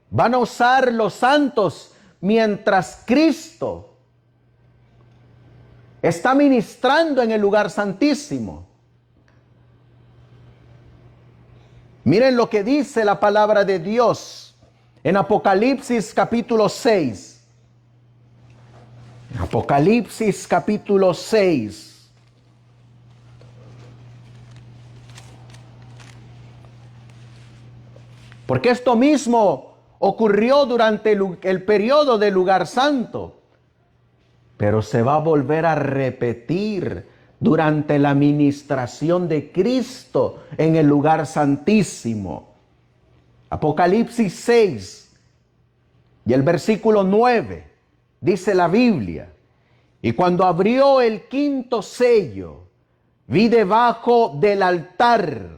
van a usar los santos mientras Cristo está ministrando en el lugar santísimo? Miren lo que dice la palabra de Dios en Apocalipsis capítulo 6. Apocalipsis capítulo 6. Porque esto mismo ocurrió durante el periodo del lugar santo, pero se va a volver a repetir durante la ministración de Cristo en el lugar santísimo. Apocalipsis 6 y el versículo 9 dice la Biblia: y cuando abrió el quinto sello, vi debajo del altar.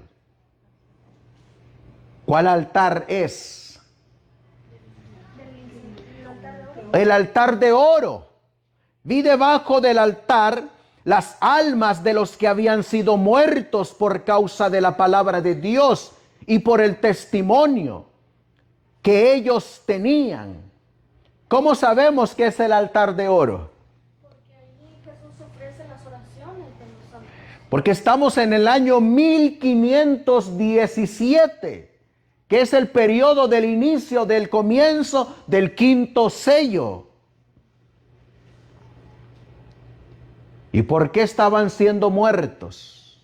¿Cuál altar es? El altar de oro. Vi debajo del altar las almas de los que habían sido muertos por causa de la palabra de Dios y por el testimonio que ellos tenían. ¿Cómo sabemos que es el altar de oro? Porque allí Jesús ofrece las oraciones de los santos. Porque estamos en el año 1517, que es el periodo del inicio, del comienzo del quinto sello. ¿Y por qué estaban siendo muertos?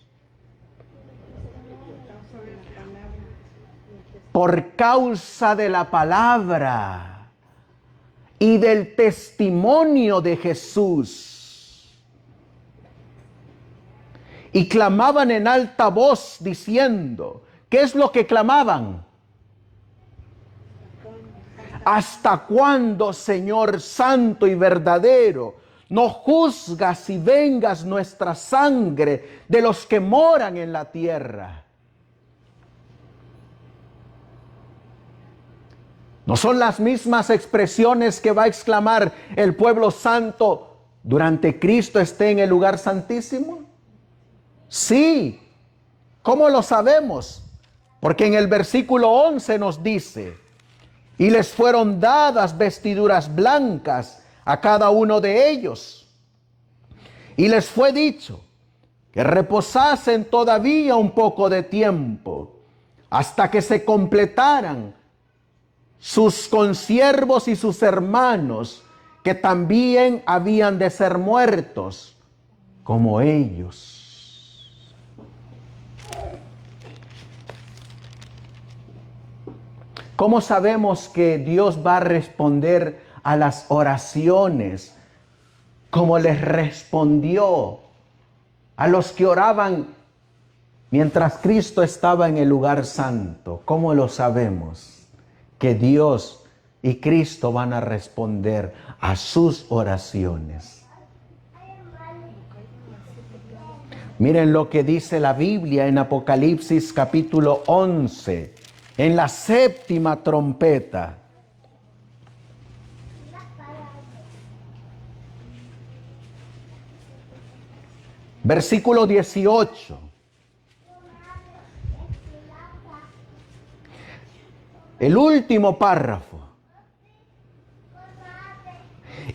Por causa de la palabra y del testimonio de Jesús. Y clamaban en alta voz diciendo, ¿qué es lo que clamaban? ¿Hasta cuándo, Señor santo y verdadero, no juzgas y vengas nuestra sangre de los que moran en la tierra? ¿No son las mismas expresiones que va a exclamar el pueblo santo durante Cristo esté en el lugar santísimo? Sí. ¿Cómo lo sabemos? Porque en el versículo 11 nos dice, y les fueron dadas vestiduras blancas a cada uno de ellos. Y les fue dicho que reposasen todavía un poco de tiempo, hasta que se completaran sus consiervos y sus hermanos, que también habían de ser muertos, como ellos. ¿Cómo sabemos que Dios va a responder a las oraciones como les respondió a los que oraban mientras Cristo estaba en el lugar santo? ¿Cómo lo sabemos? Que Dios y Cristo van a responder a sus oraciones. Miren lo que dice la Biblia en Apocalipsis capítulo 11, en la séptima trompeta. Versículo 18. el último párrafo.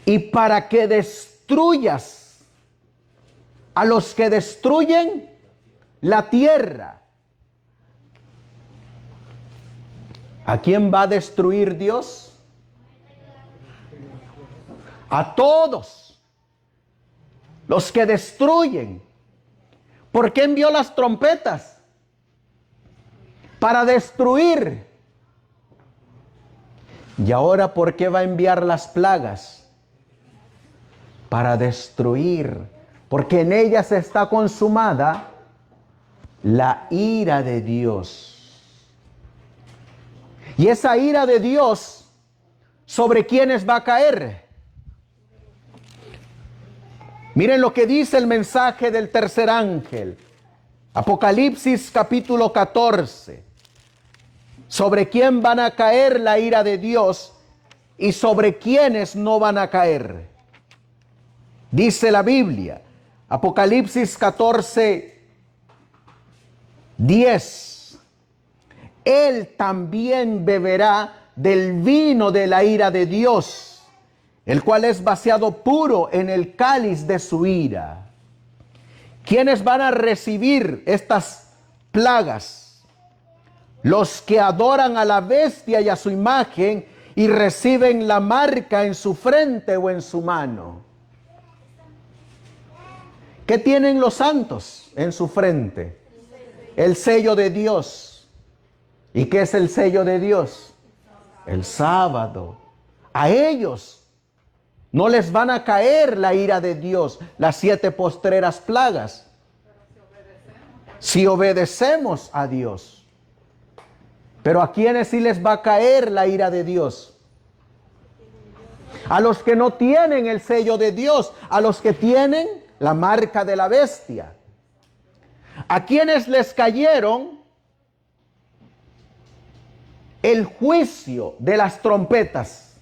Y para que destruyas a los que destruyen la tierra. ¿A quién va a destruir Dios? A todos los que destruyen. ¿Por qué envió las trompetas? Para destruir. ¿Y ahora por qué va a enviar las plagas? Para destruir. Porque en ellas está consumada la ira de Dios. Y esa ira de Dios, ¿sobre quiénes va a caer? Miren lo que dice el mensaje del tercer ángel. Apocalipsis capítulo 14. Sobre quién van a caer la ira de Dios y sobre quiénes no van a caer. Dice la Biblia, Apocalipsis 14, 10. Él también beberá del vino de la ira de Dios, el cual es vaciado puro en el cáliz de su ira. ¿Quiénes van a recibir estas plagas? Los que adoran a la bestia y a su imagen y reciben la marca en su frente o en su mano. ¿Qué tienen los santos en su frente? El sello de Dios. ¿Y qué es el sello de Dios? El sábado. A ellos no les van a caer la ira de Dios, las 7 postreras plagas. Si obedecemos a Dios. Pero ¿a quiénes sí les va a caer la ira de Dios? A los que no tienen el sello de Dios, a los que tienen la marca de la bestia. A quienes les cayeron el juicio de las trompetas.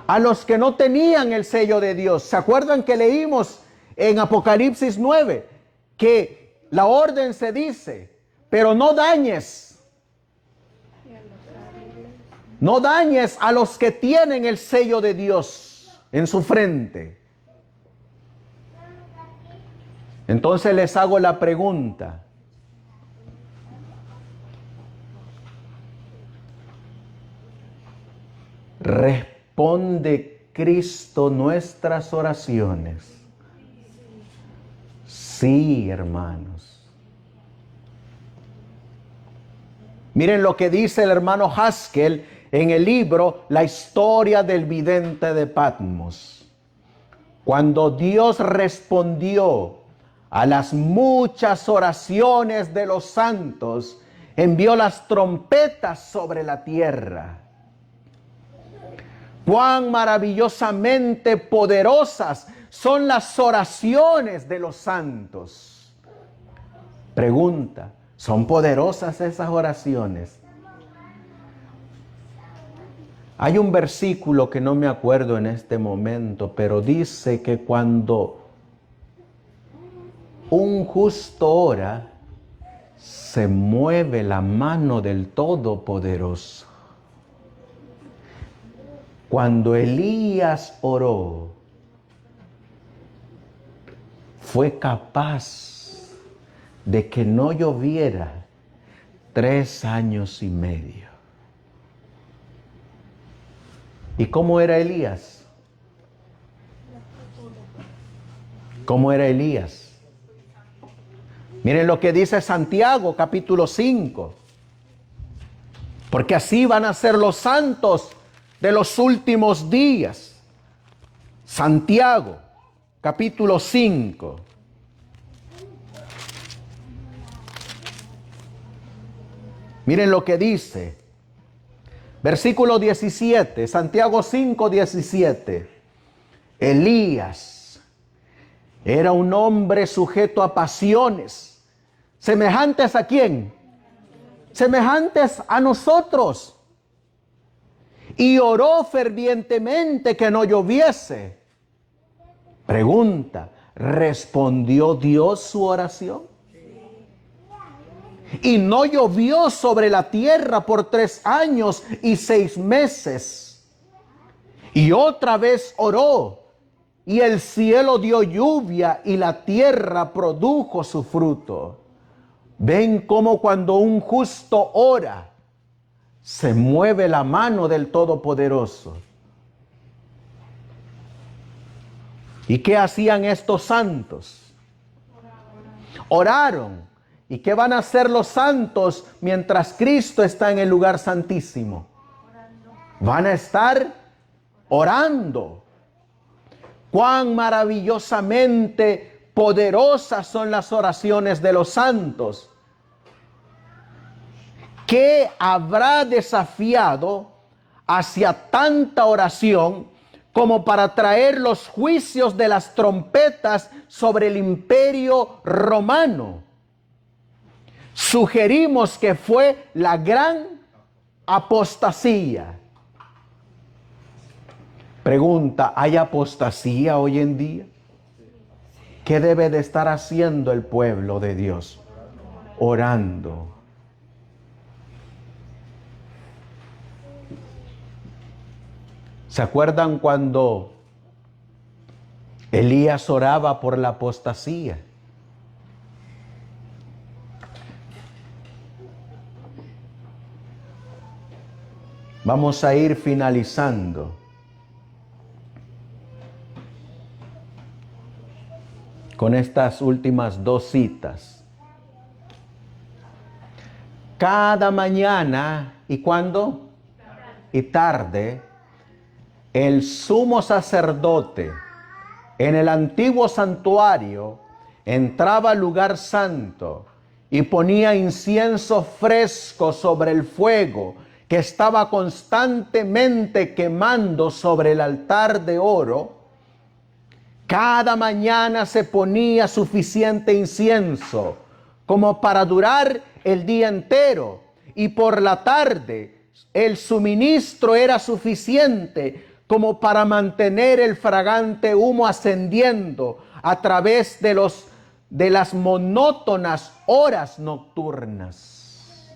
A los que no tenían el sello de Dios. ¿Se acuerdan que leímos en Apocalipsis 9 que la orden se dice, pero no dañes? No dañes a los que tienen el sello de Dios en su frente. Entonces les hago la pregunta. ¿Responde Cristo nuestras oraciones? Sí, hermanos. Miren lo que dice el hermano Haskell en el libro La historia del vidente de Patmos. Cuando Dios respondió a las muchas oraciones de los santos, envió las trompetas sobre la tierra. Cuán maravillosamente poderosas son las oraciones de los santos. Pregunta, ¿son poderosas esas oraciones? Hay un versículo que no me acuerdo en este momento, pero dice que cuando un justo ora, se mueve la mano del Todopoderoso. Cuando Elías oró, fue capaz de que no lloviera 3 años y medio. ¿Y cómo era Elías? ¿Cómo era Elías? Miren lo que dice Santiago, capítulo 5. Porque así van a ser los santos de los últimos días. Santiago, capítulo 5. Miren lo que dice. Versículo 17, Santiago 5, 17. Elías era un hombre sujeto a pasiones. ¿Semejantes a quién? Semejantes a nosotros. Y oró fervientemente que no lloviese. Pregunta, ¿respondió Dios su oración? Y no llovió sobre la tierra por 3 años y 6 meses. Y otra vez oró, y el cielo dio lluvia y la tierra produjo su fruto. Ven cómo cuando un justo ora, se mueve la mano del Todopoderoso. ¿Y qué hacían estos santos? Oraron. ¿Y qué van a hacer los santos mientras Cristo está en el lugar santísimo? Van a estar orando. Cuán maravillosamente poderosas son las oraciones de los santos. ¿Qué habrá desafiado hacia tanta oración como para traer los juicios de las trompetas sobre el imperio romano? Sugerimos que fue la gran apostasía. Pregunta, ¿hay apostasía hoy en día? ¿Qué debe de estar haciendo el pueblo de Dios? Orando. ¿Se acuerdan cuando Elías oraba por la apostasía? Vamos a ir finalizando. Con estas últimas 2 citas. Cada mañana, ¿y cuándo? Y tarde, el sumo sacerdote en el antiguo santuario entraba al lugar santo y ponía incienso fresco sobre el fuego que estaba constantemente quemando sobre el altar de oro. Cada mañana se ponía suficiente incienso como para durar el día entero, y por la tarde el suministro era suficiente como para mantener el fragante humo ascendiendo a través de las monótonas horas nocturnas.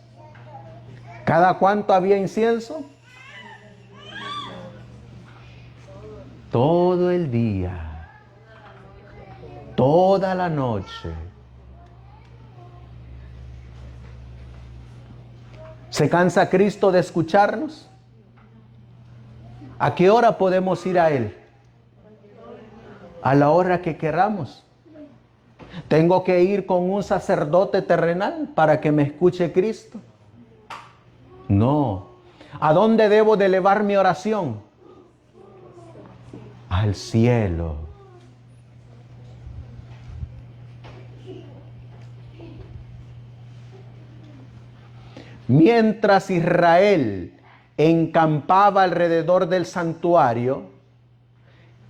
¿Cada cuánto había incienso? Todo el día. Toda la noche. ¿Se cansa Cristo de escucharnos? ¿A qué hora podemos ir a Él? A la hora que queramos. ¿Tengo que ir con un sacerdote terrenal para que me escuche Cristo? No. ¿A dónde debo de elevar mi oración? Al cielo. Mientras Israel encampaba alrededor del santuario,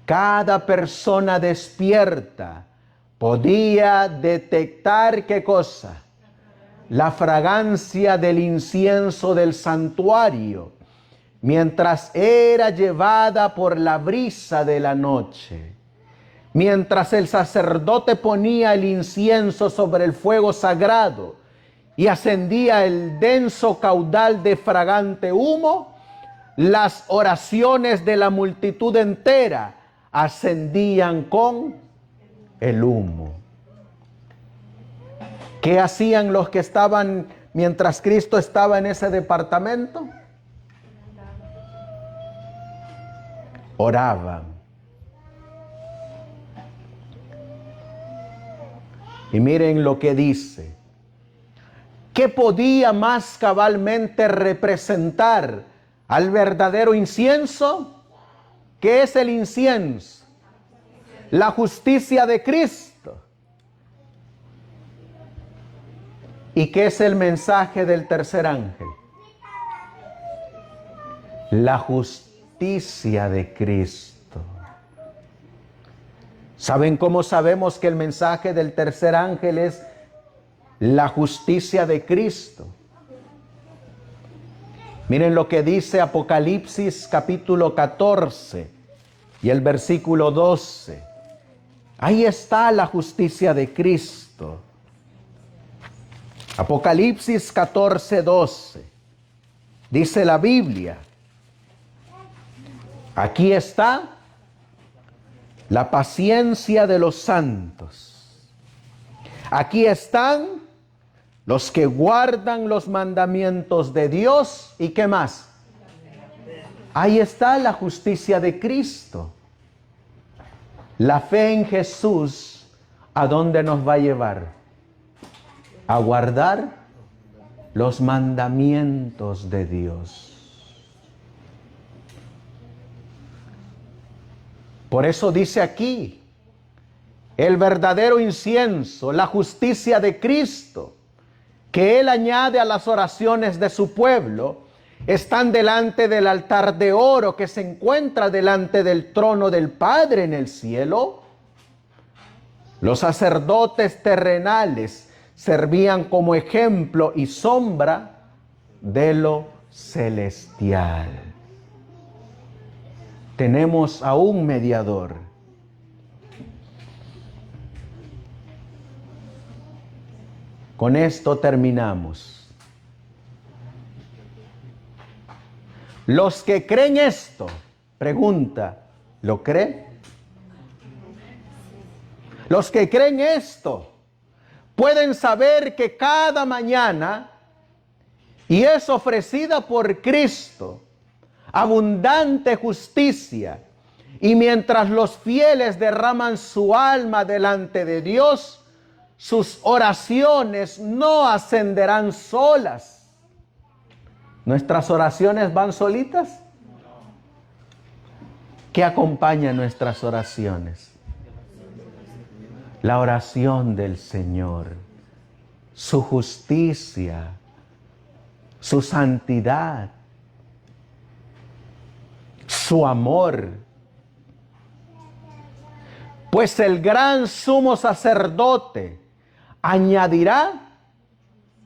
cada persona despierta podía detectar ¿qué cosa? La fragancia del incienso del santuario, mientras era llevada por la brisa de la noche. Mientras el sacerdote ponía el incienso sobre el fuego sagrado, y ascendía el denso caudal de fragante humo, las oraciones de la multitud entera ascendían con el humo. ¿Qué hacían los que estaban mientras Cristo estaba en ese departamento? Oraban. Y miren lo que dice. ¿Qué podía más cabalmente representar al verdadero incienso? ¿Qué es el incienso? La justicia de Cristo. ¿Y qué es el mensaje del tercer ángel? La justicia de Cristo. ¿Saben cómo sabemos que el mensaje del tercer ángel es la justicia de Cristo? Miren lo que dice Apocalipsis capítulo 14 y el versículo 12. Ahí está la justicia de Cristo. Apocalipsis 14:12. Dice la Biblia, aquí está la paciencia de los santos. Aquí están los que guardan los mandamientos de Dios. ¿Y qué más? Ahí está la justicia de Cristo. La fe en Jesús, ¿a dónde nos va a llevar? A guardar los mandamientos de Dios. Por eso dice aquí, el verdadero incienso, la justicia de Cristo, que Él añade a las oraciones de su pueblo, están delante del altar de oro que se encuentra delante del trono del Padre en el cielo. Los sacerdotes terrenales servían como ejemplo y sombra de lo celestial. Tenemos a un mediador. Con esto terminamos. Los que creen esto, pregunta, ¿lo creen? Los que creen esto pueden saber que cada mañana, y es ofrecida por Cristo, abundante justicia, y mientras los fieles derraman su alma delante de Dios, sus oraciones no ascenderán solas. ¿Nuestras oraciones van solitas? ¿Qué acompaña nuestras oraciones? La oración del Señor, su justicia, su santidad, su amor. Pues el gran sumo sacerdote añadirá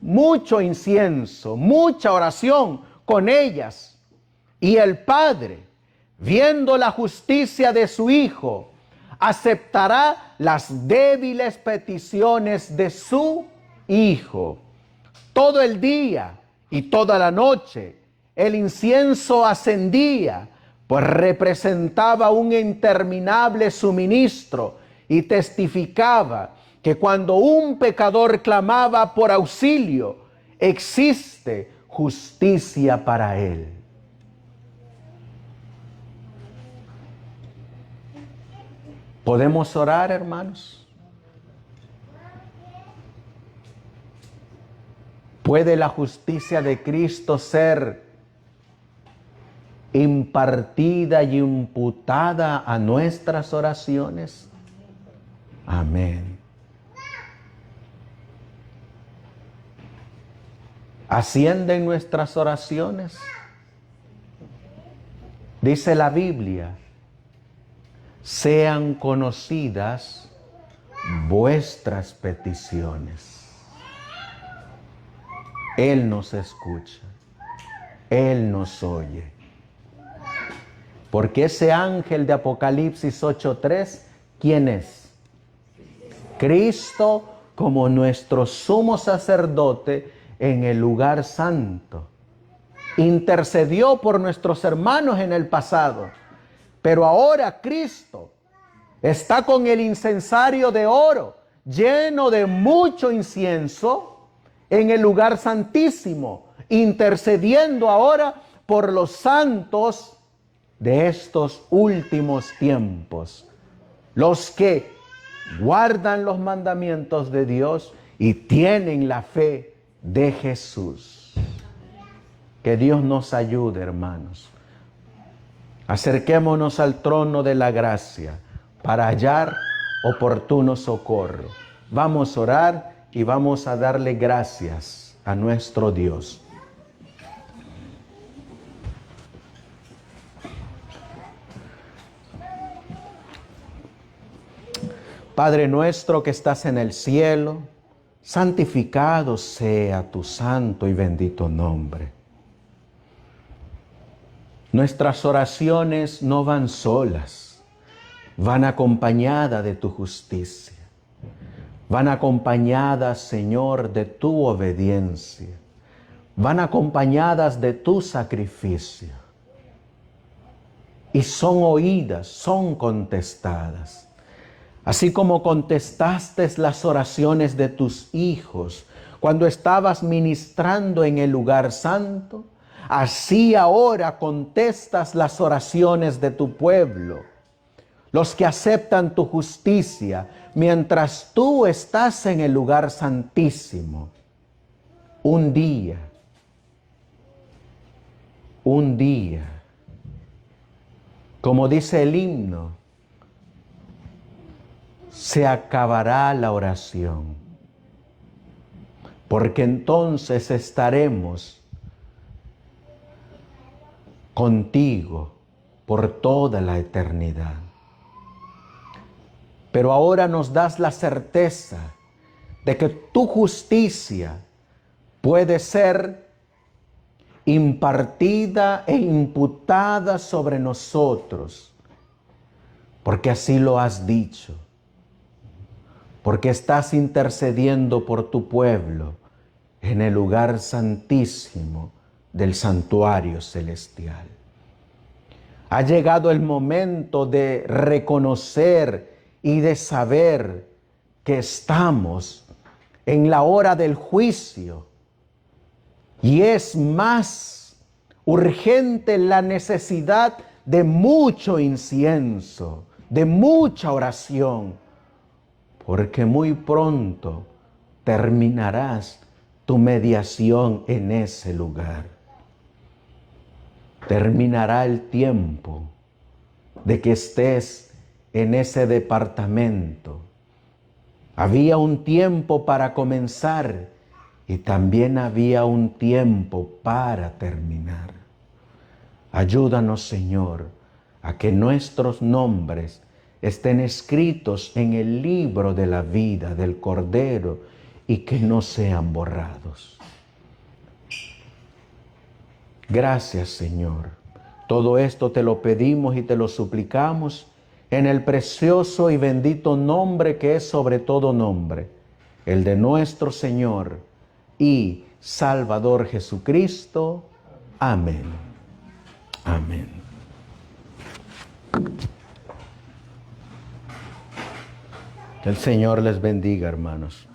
mucho incienso, mucha oración con ellas. Y el Padre, viendo la justicia de su Hijo, aceptará las débiles peticiones de su Hijo. Todo el día y toda la noche el incienso ascendía, pues representaba un interminable suministro y testificaba que cuando un pecador clamaba por auxilio, existe justicia para él. ¿Podemos orar, hermanos? ¿Puede la justicia de Cristo ser impartida y imputada a nuestras oraciones? Amén. ¿Ascienden nuestras oraciones? Dice la Biblia, sean conocidas vuestras peticiones. Él nos escucha, Él nos oye. Porque ese ángel de Apocalipsis 8:3, ¿quién es? Cristo como nuestro sumo sacerdote en el lugar santo. Intercedió por nuestros hermanos en el pasado, pero ahora Cristo está con el incensario de oro, lleno de mucho incienso, en el lugar santísimo, intercediendo ahora por los santos de estos últimos tiempos, los que guardan los mandamientos de Dios y tienen la fe de Jesús. Que Dios nos ayude, hermanos. Acerquémonos al trono de la gracia para hallar oportuno socorro. Vamos a orar y vamos a darle gracias a nuestro Dios. Padre nuestro que estás en el cielo, santificado sea tu santo y bendito nombre. Nuestras oraciones no van solas, van acompañadas de tu justicia. van acompañadas, Señor, de tu obediencia, van acompañadas de tu sacrificio y son oídas, son contestadas. Así como contestaste las oraciones de tus hijos cuando estabas ministrando en el lugar santo, así ahora contestas las oraciones de tu pueblo, los que aceptan tu justicia mientras tú estás en el lugar santísimo. Un día, como dice el himno, se acabará la oración, porque entonces estaremos contigo por toda la eternidad. Pero ahora nos das la certeza de que tu justicia puede ser impartida e imputada sobre nosotros, porque así lo has dicho, porque estás intercediendo por tu pueblo en el lugar santísimo del santuario celestial. Ha llegado el momento de reconocer y de saber que estamos en la hora del juicio y es más urgente la necesidad de mucho incienso, de mucha oración, porque muy pronto terminarás tu mediación en ese lugar. Terminará el tiempo de que estés en ese departamento. Había un tiempo para comenzar y también había un tiempo para terminar. Ayúdanos, Señor, a que nuestros nombres estén escritos en el libro de la vida del Cordero y que no sean borrados. Gracias, Señor. Todo esto te lo pedimos y te lo suplicamos en el precioso y bendito nombre que es sobre todo nombre, el de nuestro Señor y Salvador Jesucristo. Amén. Amén. Que el Señor les bendiga, hermanos.